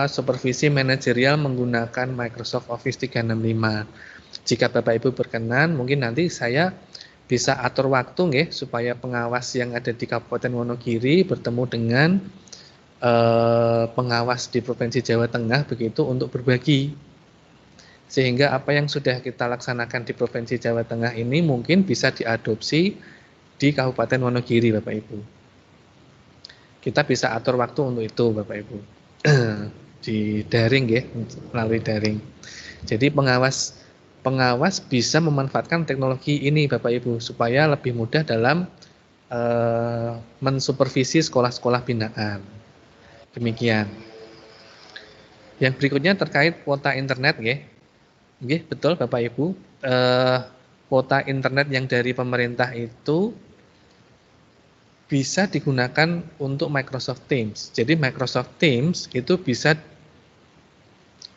supervisi manajerial menggunakan Microsoft Office 365. Jika Bapak Ibu berkenan, mungkin nanti saya bisa atur waktu nggih supaya pengawas yang ada di Kabupaten Wonogiri bertemu dengan pengawas di Provinsi Jawa Tengah begitu untuk berbagi. Sehingga apa yang sudah kita laksanakan di Provinsi Jawa Tengah ini mungkin bisa diadopsi di Kabupaten Wonogiri, Bapak Ibu. Kita bisa atur waktu untuk itu, Bapak Ibu. Di daring ya, melalui daring. Jadi pengawas bisa memanfaatkan teknologi ini Bapak Ibu supaya lebih mudah dalam mensupervisi sekolah-sekolah binaan. Demikian. Yang berikutnya terkait kuota internet ya. Nggih, betul Bapak Ibu. Kuota internet yang dari pemerintah itu bisa digunakan untuk Microsoft Teams. Jadi Microsoft Teams itu bisa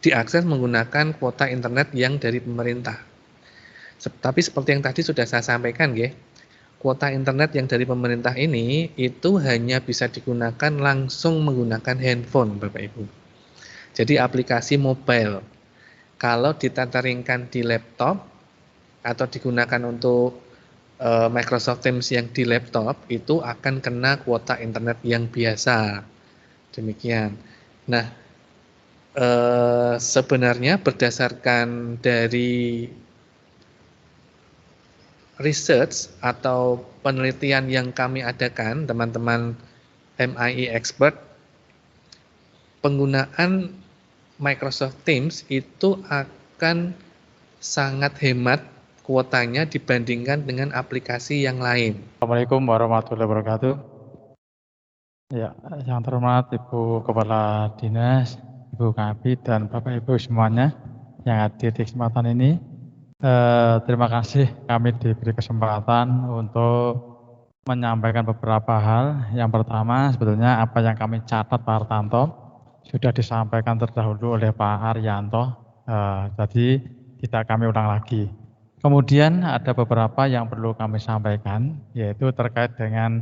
diakses menggunakan kuota internet yang dari pemerintah. Tapi seperti yang tadi sudah saya sampaikan, ya, kuota internet yang dari pemerintah ini itu hanya bisa digunakan langsung menggunakan handphone, Bapak Ibu. Jadi aplikasi mobile. Kalau ditaringkan di laptop atau digunakan untuk Microsoft Teams yang di laptop itu akan kena kuota internet yang biasa. Demikian. Nah, sebenarnya berdasarkan dari research atau penelitian yang kami adakan, teman-teman MIE Expert, penggunaan Microsoft Teams itu akan sangat hemat kuotanya dibandingkan dengan aplikasi yang lain. Assalamualaikum warahmatullahi wabarakatuh. Ya, yang terhormat Ibu Kepala Dinas, Ibu Kabid, dan Bapak Ibu semuanya yang hadir di kesempatan ini. Terima kasih kami diberi kesempatan untuk menyampaikan beberapa hal. Yang pertama, sebetulnya apa yang kami catat Pak Hartanto sudah disampaikan terdahulu oleh Pak Arianto. Jadi tidak kami ulang lagi. Kemudian ada beberapa yang perlu kami sampaikan, yaitu terkait dengan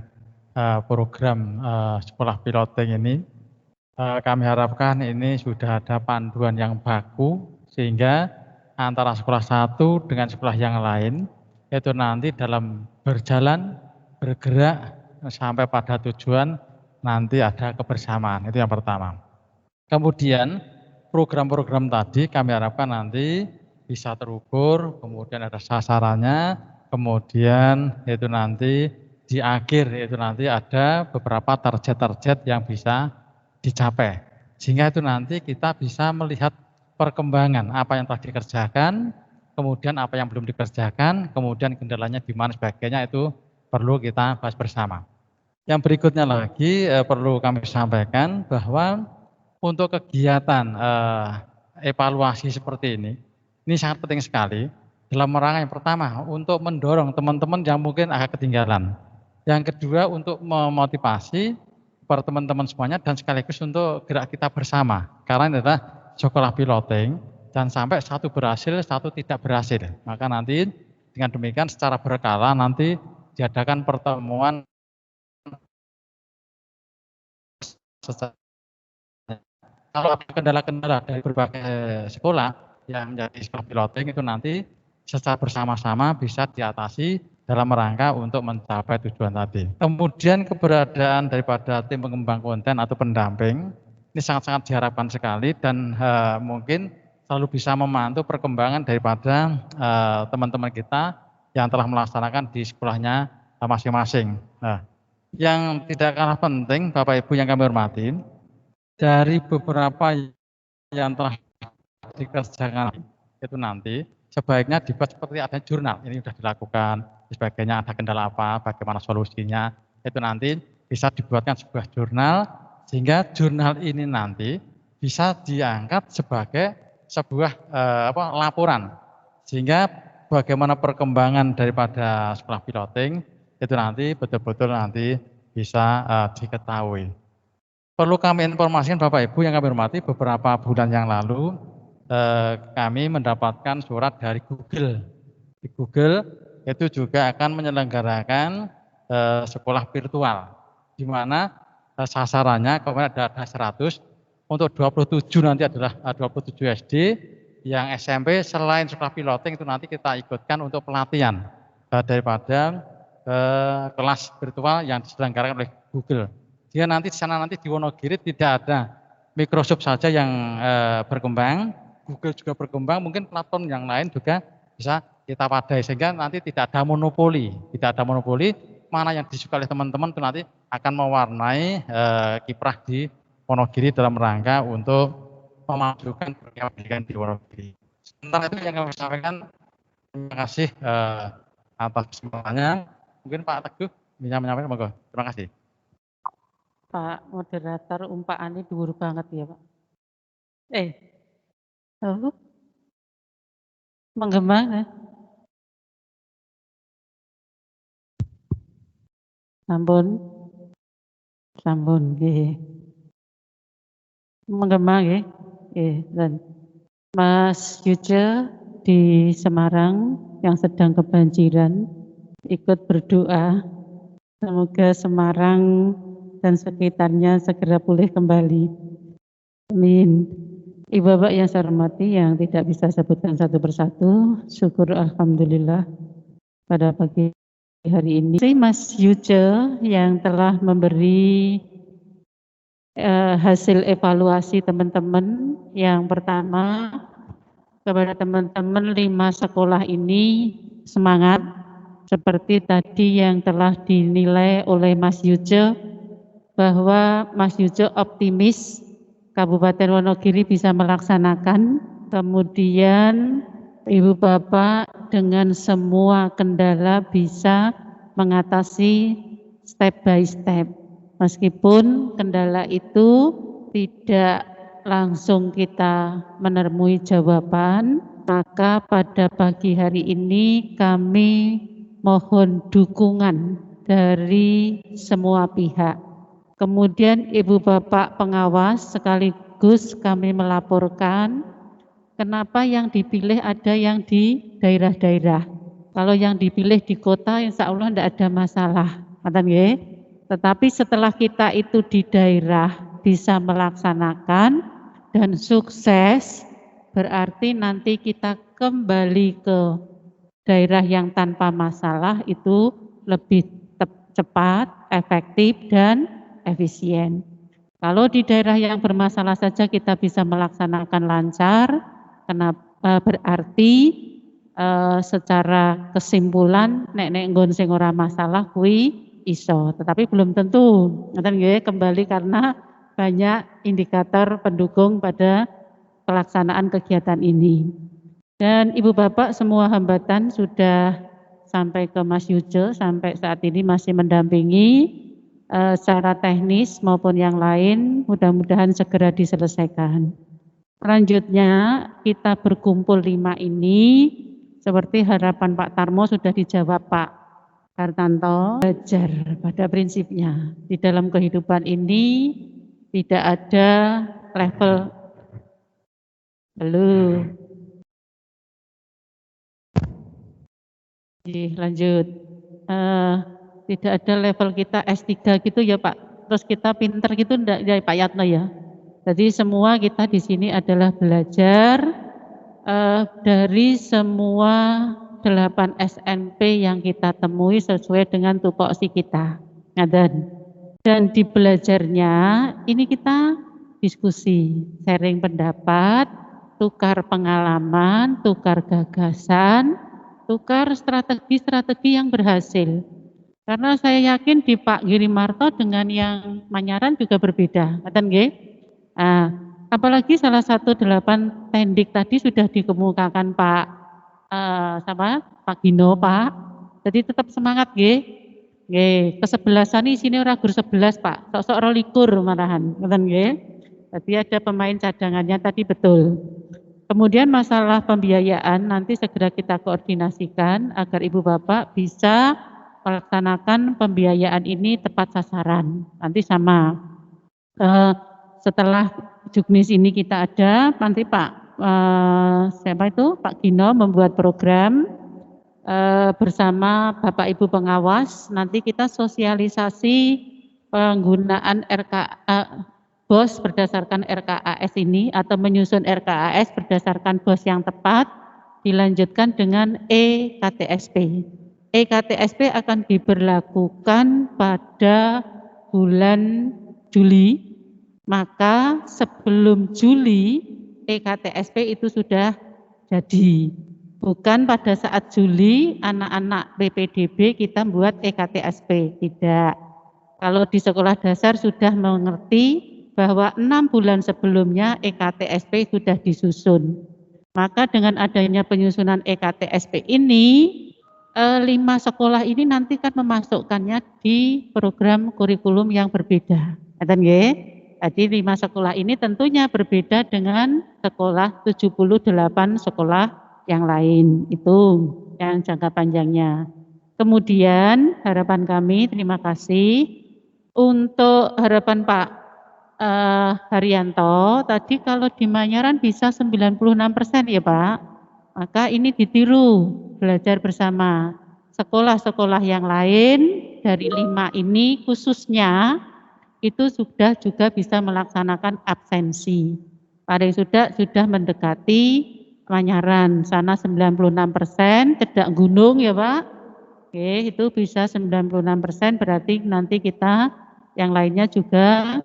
program sekolah piloting ini. Kami harapkan ini sudah ada panduan yang baku, sehingga antara sekolah satu dengan sekolah yang lain, yaitu nanti dalam berjalan, bergerak, sampai pada tujuan, nanti ada kebersamaan, itu yang pertama. Kemudian program-program tadi kami harapkan nanti bisa terukur, kemudian ada sasarannya, kemudian itu nanti di akhir itu nanti ada beberapa target-target yang bisa dicapai. Sehingga itu nanti kita bisa melihat perkembangan apa yang telah dikerjakan, kemudian apa yang belum dikerjakan, kemudian kendalanya di mana sebagainya itu perlu kita bahas bersama. Yang berikutnya lagi perlu kami sampaikan bahwa untuk kegiatan evaluasi seperti ini sangat penting sekali dalam rangka yang pertama untuk mendorong teman-teman yang mungkin agak ketinggalan. Yang kedua untuk memotivasi para teman-teman semuanya dan sekaligus untuk gerak kita bersama. Karena ini adalah sekolah piloting dan sampai satu berhasil, satu tidak berhasil. Maka nanti dengan demikian secara berkala nanti diadakan pertemuan kalau ada kendala-kendala dari berbagai sekolah yang menjadi sekolah piloting itu nanti secara bersama-sama bisa diatasi dalam rangka untuk mencapai tujuan tadi. Kemudian keberadaan daripada tim pengembang konten atau pendamping ini sangat-sangat diharapkan sekali dan mungkin selalu bisa memantau perkembangan daripada teman-teman kita yang telah melaksanakan di sekolahnya masing-masing. Nah, yang tidak kalah penting Bapak Ibu yang kami hormati, dari beberapa yang telah dikerjakan itu nanti sebaiknya dibuat seperti ada jurnal. Ini sudah dilakukan, sebagainya ada kendala apa, bagaimana solusinya. Itu nanti bisa dibuatkan sebuah jurnal, sehingga jurnal ini nanti bisa diangkat sebagai sebuah laporan. Sehingga bagaimana perkembangan daripada sekolah piloting itu nanti betul-betul nanti bisa diketahui. Perlu kami informasikan Bapak Ibu yang kami hormati, beberapa bulan yang lalu kami mendapatkan surat dari Google. Di Google itu juga akan menyelenggarakan sekolah virtual, di mana sasarannya kemarin ada 100, untuk 27 nanti adalah 27 SD, yang SMP selain sekolah piloting itu nanti kita ikutkan untuk pelatihan daripada kelas virtual yang diselenggarakan oleh Google. Dia nanti di sana nanti di Wonogiri tidak ada Microsoft saja yang berkembang, Google juga berkembang, mungkin platform yang lain juga bisa kita padai sehingga nanti tidak ada monopoli, mana yang disukai oleh teman-teman itu nanti akan mewarnai kiprah di Wonogiri dalam rangka untuk memajukan pendidikan di Wonogiri. Sementara itu yang kami sampaikan, terima kasih atas kesempatannya. Mungkin Pak Teguh bisa menyampaikan, monggo. Terima kasih. Pak moderator, umpaannya dhuwur banget ya Pak. Menggema, sampun, nggih. Menggema nggih, dan Mas Yuce di Semarang yang sedang kebanjiran ikut berdoa semoga Semarang dan sekitarnya segera pulih kembali. Amin. Ibu Bapak yang saya hormati, yang tidak bisa sebutkan satu persatu, syukur alhamdulillah pada pagi hari ini. Mas Yuce yang telah memberi hasil evaluasi teman-teman. Yang pertama, kepada teman-teman 5 sekolah ini semangat, seperti tadi yang telah dinilai oleh Mas Yuce, bahwa Mas Yuce optimis Kabupaten Wonogiri bisa melaksanakan. Kemudian Ibu Bapak dengan semua kendala bisa mengatasi step by step. Meskipun kendala itu tidak langsung kita menemui jawaban, maka pada pagi hari ini kami mohon dukungan dari semua pihak. Kemudian Ibu Bapak pengawas sekaligus kami melaporkan kenapa yang dipilih ada yang di daerah-daerah. Kalau yang dipilih di kota insya Allah tidak ada masalah. Tetapi setelah kita itu di daerah bisa melaksanakan dan sukses, berarti nanti kita kembali ke daerah yang tanpa masalah itu lebih cepat, efektif, dan efisien. Kalau di daerah yang bermasalah saja kita bisa melaksanakan lancar, berarti secara kesimpulan nek nggon sing ora masalah kuwi iso, tetapi belum tentu. Kembali karena banyak indikator pendukung pada pelaksanaan kegiatan ini. Dan Ibu Bapak semua hambatan sudah sampai ke Mas Yuce, sampai saat ini masih mendampingi secara teknis maupun yang lain, mudah-mudahan segera diselesaikan. Selanjutnya kita berkumpul 5 ini, seperti harapan Pak Tarmo sudah dijawab Pak Hartanto, belajar pada prinsipnya. Di dalam kehidupan ini tidak ada level lanjut. Tidak ada level kita S3 gitu ya Pak. Terus kita pinter gitu enggak ya Pak Yatno ya. Jadi semua kita di sini adalah belajar dari semua 8 SNP yang kita temui sesuai dengan tupoksi kita. Dan di belajarnya ini kita diskusi, sharing pendapat, tukar pengalaman, tukar gagasan, tukar strategi-strategi yang berhasil. Karena saya yakin di Pak Girimarto dengan yang Manyaran juga berbeda. Apalagi salah satu 8 tendik tadi sudah dikemukakan Pak Pak Gino, Pak. Jadi tetap semangat nggih. Nggih, kesebelasan ini sini ora gur 11, Pak. Sok-sok 22 malahan, ngoten nggih. Jadi ada pemain cadangannya tadi betul. Kemudian masalah pembiayaan nanti segera kita koordinasikan agar Ibu Bapak bisa melaksanakan pembiayaan ini tepat sasaran. Nanti sama setelah Juknis ini kita ada, nanti Pak siapa itu Pak Gino membuat program bersama Bapak Ibu pengawas. Nanti kita sosialisasi penggunaan BOS berdasarkan RKAS ini atau menyusun RKAS berdasarkan BOS yang tepat dilanjutkan dengan EKTSP. EKTSP akan diberlakukan pada bulan Juli, maka sebelum Juli EKTSP itu sudah jadi. Bukan pada saat Juli anak-anak PPDB kita buat EKTSP, tidak. Kalau di sekolah dasar sudah mengerti bahwa 6 bulan sebelumnya EKTSP sudah disusun. Maka dengan adanya penyusunan EKTSP ini, 5 sekolah ini nanti kan memasukkannya di program kurikulum yang berbeda. Jadi 5 sekolah ini tentunya berbeda dengan sekolah 78 sekolah yang lain. Itu yang jangka panjangnya. Kemudian harapan kami, terima kasih untuk harapan Pak Haryanto, tadi kalau di Manyaran bisa 96% ya Pak, maka ini ditiru, belajar bersama. Sekolah-sekolah yang lain dari 5 ini khususnya itu sudah juga bisa melaksanakan absensi. Paling sudah mendekati Manyaran, sana 96%, Cedak Gunung ya Pak. Oke, itu bisa 96%, berarti nanti kita yang lainnya juga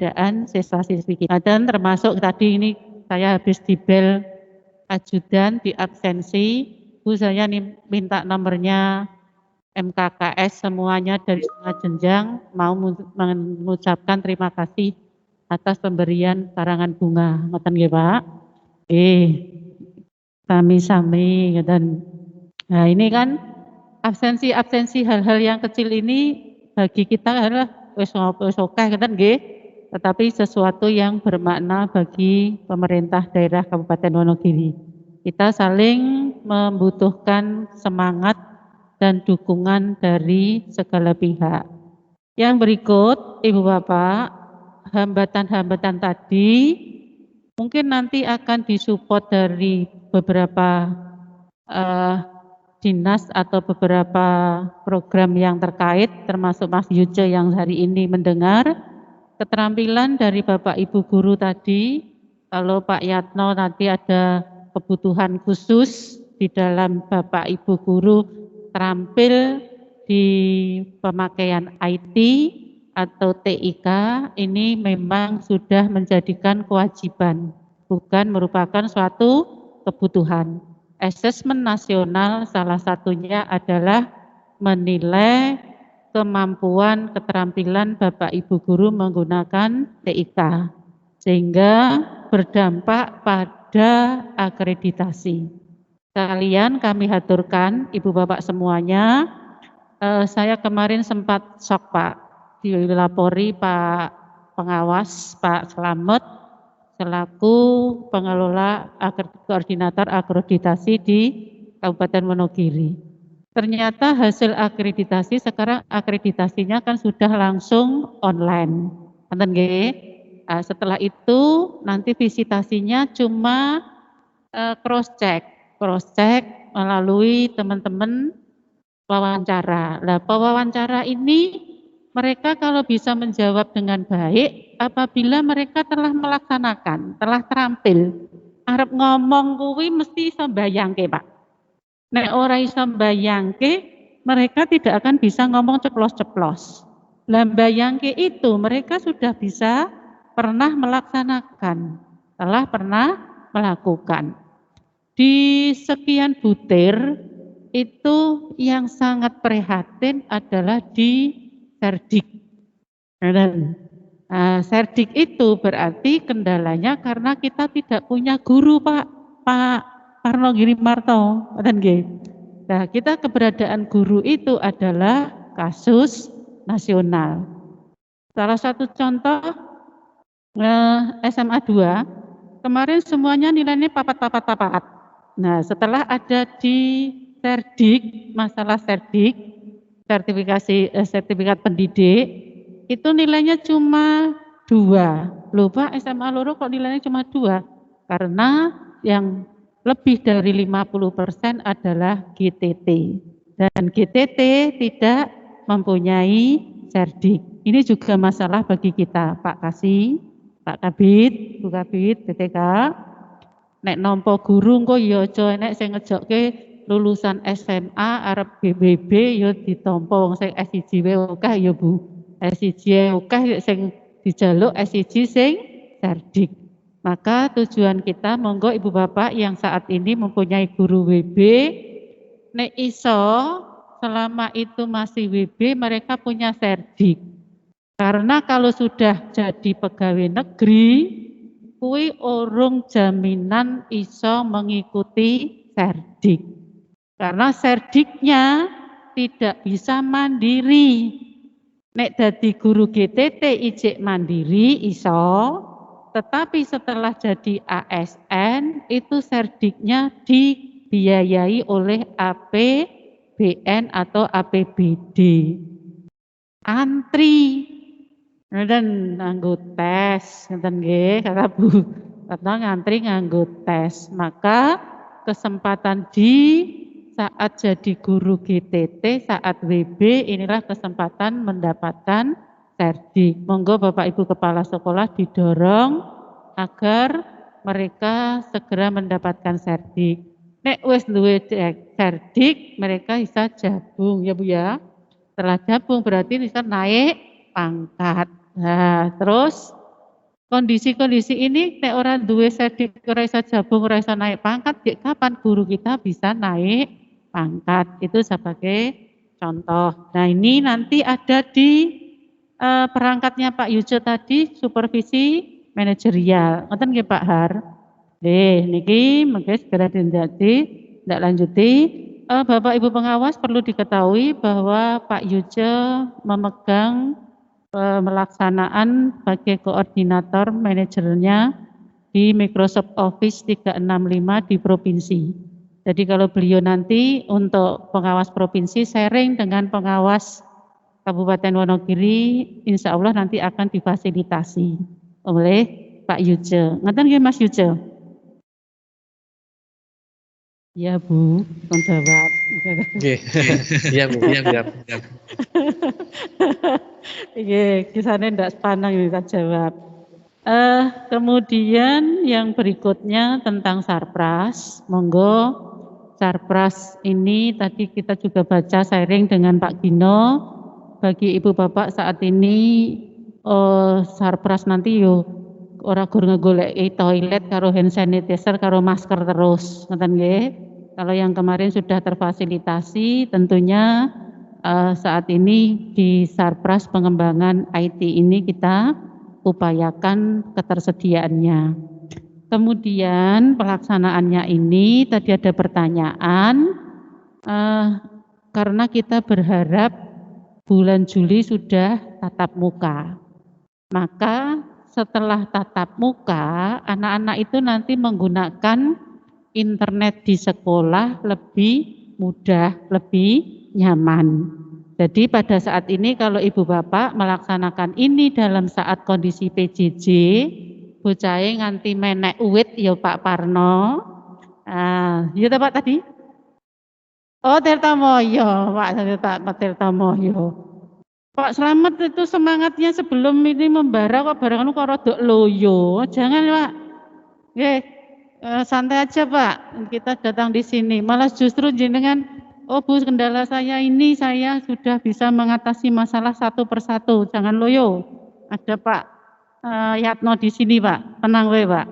keadaan siswa-siswi kita. Dan termasuk tadi ini saya habis dibel ajudan di absensi, Bu saya minta nomornya MKKS semuanya dari semua jenjang, mau mengucapkan terima kasih atas pemberian karangan bunga. Ngoten nggih Pak? Sami-sami ngoten. Nah ini kan absensi hal-hal yang kecil ini bagi kita adalah wis oke ngoten nggih. Tetapi sesuatu yang bermakna bagi pemerintah daerah Kabupaten Wonogiri. Kita saling membutuhkan semangat dan dukungan dari segala pihak. Yang berikut, Ibu Bapak, hambatan-hambatan tadi mungkin nanti akan disupport dari beberapa dinas atau beberapa program yang terkait, termasuk Mas Yuce yang hari ini mendengar. Keterampilan dari Bapak Ibu Guru tadi, kalau Pak Yatno nanti ada kebutuhan khusus di dalam Bapak Ibu Guru terampil di pemakaian IT atau TIK, ini memang sudah menjadikan kewajiban, bukan merupakan suatu kebutuhan. Asesmen nasional salah satunya adalah menilai kemampuan keterampilan Bapak Ibu Guru menggunakan TIK sehingga berdampak pada akreditasi. Sekalian kami haturkan Ibu Bapak semuanya, saya kemarin sempat shock Pak, dilapori Pak Pengawas Pak Slamet selaku pengelola koordinator akreditasi di Kabupaten Wonogiri. Ternyata hasil akreditasi sekarang akreditasinya kan sudah langsung online. Setelah itu nanti visitasinya cuma cross check melalui teman-teman wawancara. Nah, pewawancara ini mereka kalau bisa menjawab dengan baik apabila mereka telah melaksanakan, telah terampil. Arep ngomong kuwi mesti iso mbayangke, Pak. Nek ora iso mbayangke, mereka tidak akan bisa ngomong ceplos-ceplos. Lah mbayangke itu mereka sudah bisa pernah melaksanakan, telah pernah melakukan. Di sekian butir itu yang sangat prihatin adalah di Cerdik. Dan Serdik itu berarti kendalanya karena kita tidak punya guru Pak Parno Girimarto. Nah, kita keberadaan guru itu adalah kasus nasional. Salah satu contoh SMA 2, kemarin semuanya nilainya papat. Nah, setelah ada di Serdik, masalah Serdik, sertifikat pendidik, itu nilainya cuma 2. Lupa SMA loro kok nilainya cuma 2? Karena yang lebih dari 50% adalah GTT. Dan GTT tidak mempunyai Serdik. Ini juga masalah bagi kita, Pak Kasih, Pak Kabid, Bu Kabid, BTK. Nek nampa guru engko ya aja enek sing ngejokke lulusan SMA arep BBB ya ditampa wong sing S1 wae akeh ya Bu. S1 akeh sing dijaluk S1 sing Serdik. Maka tujuan kita monggo Ibu Bapak yang saat ini mempunyai guru WB, nek iso selama itu masih WB mereka punya Serdik. Karena kalau sudah jadi pegawai negeri, kuwi urung jaminan iso mengikuti Serdik. Karena Serdiknya tidak bisa mandiri. Nek dadi guru GTT ijek mandiri iso, tetapi setelah jadi ASN itu Serdiknya dibiayai oleh APBN atau APBD. Antri dan nganggo tes, ngeten nggih, kata Bu. Kata ngantri nganggo tes. Maka kesempatan di saat jadi guru GTT, saat WB inilah kesempatan mendapatkan Serdik. Monggo Bapak Ibu Kepala Sekolah didorong agar mereka segera mendapatkan Serdik. Nek wis duwe Serdik, mereka bisa jabung ya Bu ya. Setelah jabung berarti bisa naik pangkat. Nah, terus kondisi-kondisi ini nek ora duwe Serdik, ora iso jabung, ora iso naik pangkat, kapan guru kita bisa naik pangkat? Itu sebagai contoh. Nah, ini nanti ada di perangkatnya Pak Yujo tadi, supervisi manajerial. Ngoten nggih Pak Har. Nggih, niki mengke segera tindak lanjuti. Bapak Ibu pengawas perlu diketahui bahwa Pak Yujo memegang pelaksanaan sebagai koordinator manajernya di Microsoft Office 365 di provinsi. Jadi kalau beliau nanti untuk pengawas provinsi sharing dengan pengawas Kabupaten Wonogiri, insya Allah nanti akan difasilitasi oleh Pak Yujo. Ngaten nggih Mas Yujo? Ya Bu, menjawab. Nggih. Iya Bu, iya. Kisahnya ndak sepanang ini kan jawab. Kemudian yang berikutnya tentang Sarpras, monggo Sarpras ini tadi kita juga baca sharing dengan Pak Gino. Bagi Ibu Bapak saat ini Sarpras nanti yo ora gur ngegoleki toilet karo hand sanitizer karo masker terus, ngoten nggih. Kalau yang kemarin sudah terfasilitasi tentunya saat ini di Sarpras pengembangan IT ini kita upayakan ketersediaannya. Kemudian pelaksanaannya ini tadi ada pertanyaan karena kita berharap bulan Juli sudah tatap muka. Maka setelah tatap muka, anak-anak itu nanti menggunakan internet di sekolah lebih mudah, lebih nyaman. Jadi pada saat ini kalau Ibu Bapak melaksanakan ini dalam saat kondisi PJJ, bocahe nganti menek uwit ya Pak Parno. Ya Pak tadi? Oh Tirtamoyo, Pak Tirtamoyo. Pak Slamet itu semangatnya sebelum ini membara kok barang kok rodok loyo. Jangan Pak. Santai aja Pak. Kita datang di sini. Malah justru jenengan, oh Bu kendala saya ini saya sudah bisa mengatasi masalah satu persatu. Jangan loyo. Ada Pak Yatno di sini Pak. Tenang we Pak.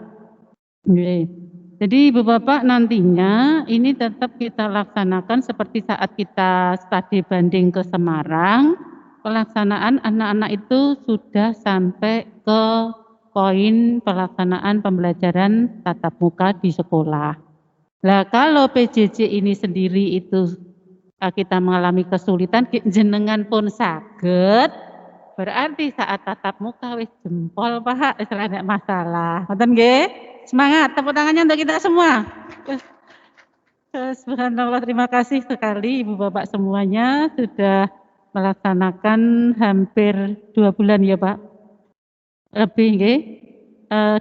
Jadi Ibu Bapak nantinya ini tetap kita laksanakan seperti saat kita studi banding ke Semarang. pelaksanaan anak-anak itu sudah sampai ke poin pelaksanaan pembelajaran tatap muka di sekolah. Nah, kalau PJJ ini sendiri itu kita mengalami kesulitan, jenengan pun saged, berarti saat tatap muka wis jempol Pak, wis ora ada masalah. Ngoten nggih? Semangat, tepuk tangannya untuk kita semua. Subhanallah, terima kasih sekali Ibu Bapak semuanya sudah melaksanakan hampir 2 bulan ya Pak. Lebih nggih.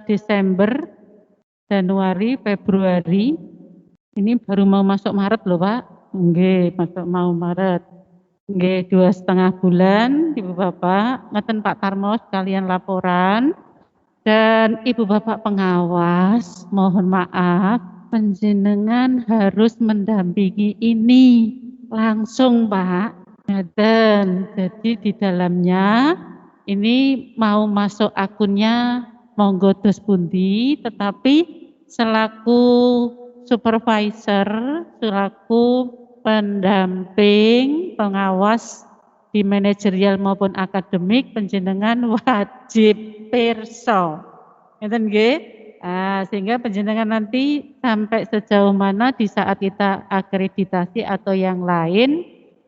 Desember, Januari, Februari. Ini baru mau masuk Maret loh Pak. Nggih, mau Maret. Nggih, 2,5 bulan Ibu Bapak, ngeten Pak Tarmo sekalian laporan. Dan Ibu Bapak pengawas, mohon maaf, panjenengan harus mendampingi ini langsung Pak. Ngeten. Jadi di dalamnya ini mau masuk akunnya monggo dos pundi, tetapi selaku supervisor, selaku pendamping, pengawas di manajerial maupun akademik, panjenengan wajib pirsa. Ngeten nggih? Sehingga panjenengan nanti sampai sejauh mana di saat kita akreditasi atau yang lain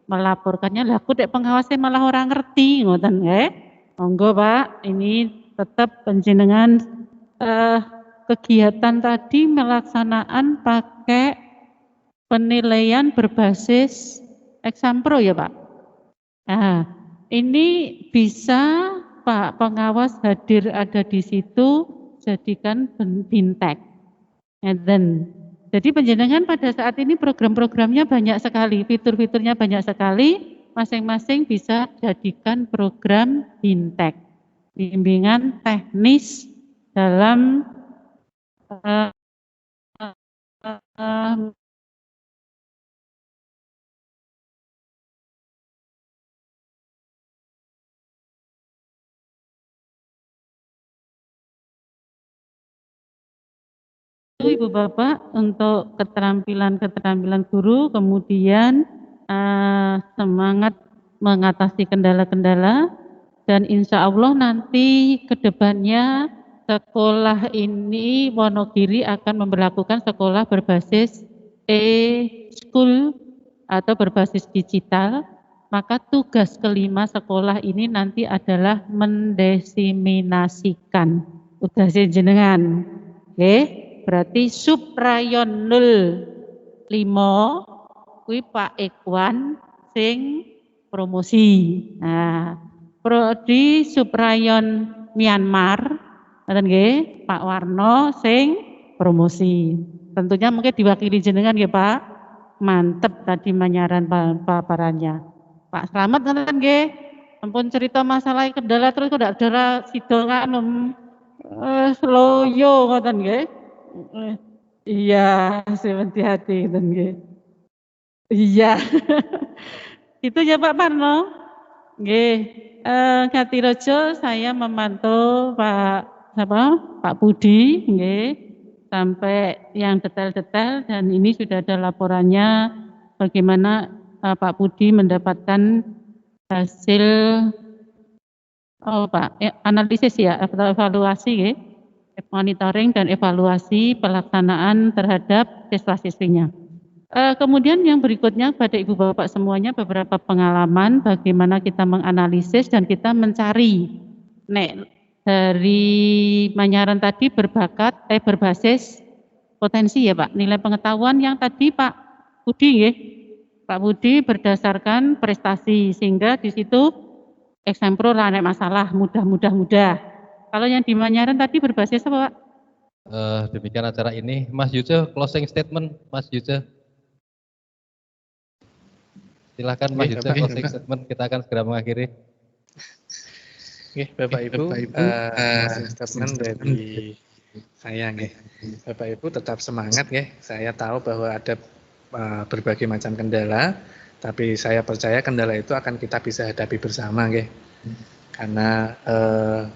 melaporkannya, lah kok pengawasnya malah orang ngerti, ngoten nggih? Monggo Pak, ini tetap panjenengan kegiatan tadi melaksanaan pakai penilaian berbasis Exampro ya Pak. Nah, ini bisa Pak pengawas hadir ada di situ, jadikan bintek. Jadi panjenengan pada saat ini program-programnya banyak sekali, fitur-fiturnya banyak sekali, masing-masing bisa jadikan program bintek. Bimbingan teknis dalam Ibu Bapak untuk keterampilan guru, kemudian semangat mengatasi kendala-kendala, dan insya Allah nanti ke depannya sekolah ini Wonogiri akan memberlakukan sekolah berbasis e-school atau berbasis digital. Maka tugas kelima sekolah ini nanti adalah mendesiminasikan. Tugas jenengan. Oke. Berarti subrayon 05 kuwi Pak Ikwan sing promosi. Nah, prodi subrayon Myanmar ngoten nggih, Pak Warno sing promosi. Tentunya mungkin diwakili jenengan ya Pak. Mantep tadi menyaran paparannya. Pak Slamet ngoten nggih. Ampun cerita masalah kendala terus kok ndak ada sida kan loyo ngoten nggih. Iya, hati-hati nggih. Iya. Itu ya Pak Parno. Nggih, Ngatirejo saya memantau Pak Budi nggih sampai yang detail-detail, dan ini sudah ada laporannya bagaimana Pak Budi mendapatkan hasil analisis ya atau evaluasi nggih. Monitoring dan evaluasi pelaksanaan terhadap siswa-siswinya. Kemudian yang berikutnya pada Ibu Bapak semuanya beberapa pengalaman bagaimana kita menganalisis dan kita mencari dari Manyaran tadi berbasis potensi ya Pak, nilai pengetahuan yang tadi Pak Budi ya. Pak Budi berdasarkan prestasi sehingga di situ Exampro lah ada masalah mudah. Kalau yang di Manyaran tadi berbasis apa Pak? Demikian acara ini. Mas Yuce, closing statement Mas Yuce. Silakan Mas Yuce, closing statement, kita akan segera mengakhiri. Bapak Ibu, closing statement dari saya nggih. Bapak Ibu tetap semangat nggih. Saya tahu bahwa ada berbagai macam kendala, tapi saya percaya kendala itu akan kita bisa hadapi bersama nggih. Karena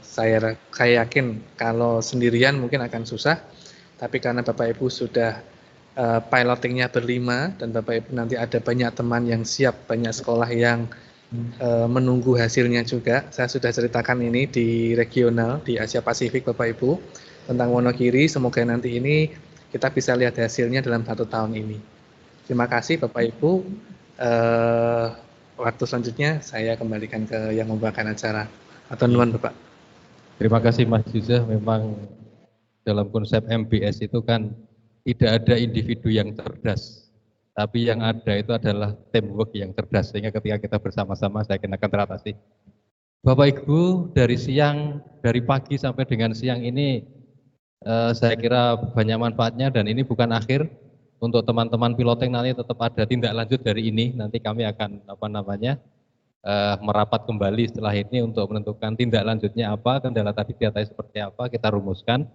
saya yakin kalau sendirian mungkin akan susah, tapi karena Bapak Ibu sudah pilotingnya berlima dan Bapak Ibu nanti ada banyak teman yang siap, banyak sekolah yang menunggu hasilnya juga. Saya sudah ceritakan ini di regional di Asia Pasifik Bapak Ibu tentang Wonogiri. Semoga nanti ini kita bisa lihat hasilnya dalam 1 tahun ini. Terima kasih Bapak Ibu. Waktu selanjutnya saya kembalikan ke yang membawakan acara. Atau nuwun Bapak. Terima kasih Mas Yusuf. Memang dalam konsep MBS itu kan tidak ada individu yang cerdas, tapi yang ada itu adalah teamwork yang cerdas, sehingga ketika kita bersama-sama saya kira akan teratasi. Bapak Ibu, dari pagi sampai dengan siang ini saya kira banyak manfaatnya, dan ini bukan akhir. Untuk teman-teman piloting nanti tetap ada tindak lanjut dari ini, nanti kami akan merapat kembali setelah ini untuk menentukan tindak lanjutnya apa, kendala tadi diatai seperti apa, kita rumuskan.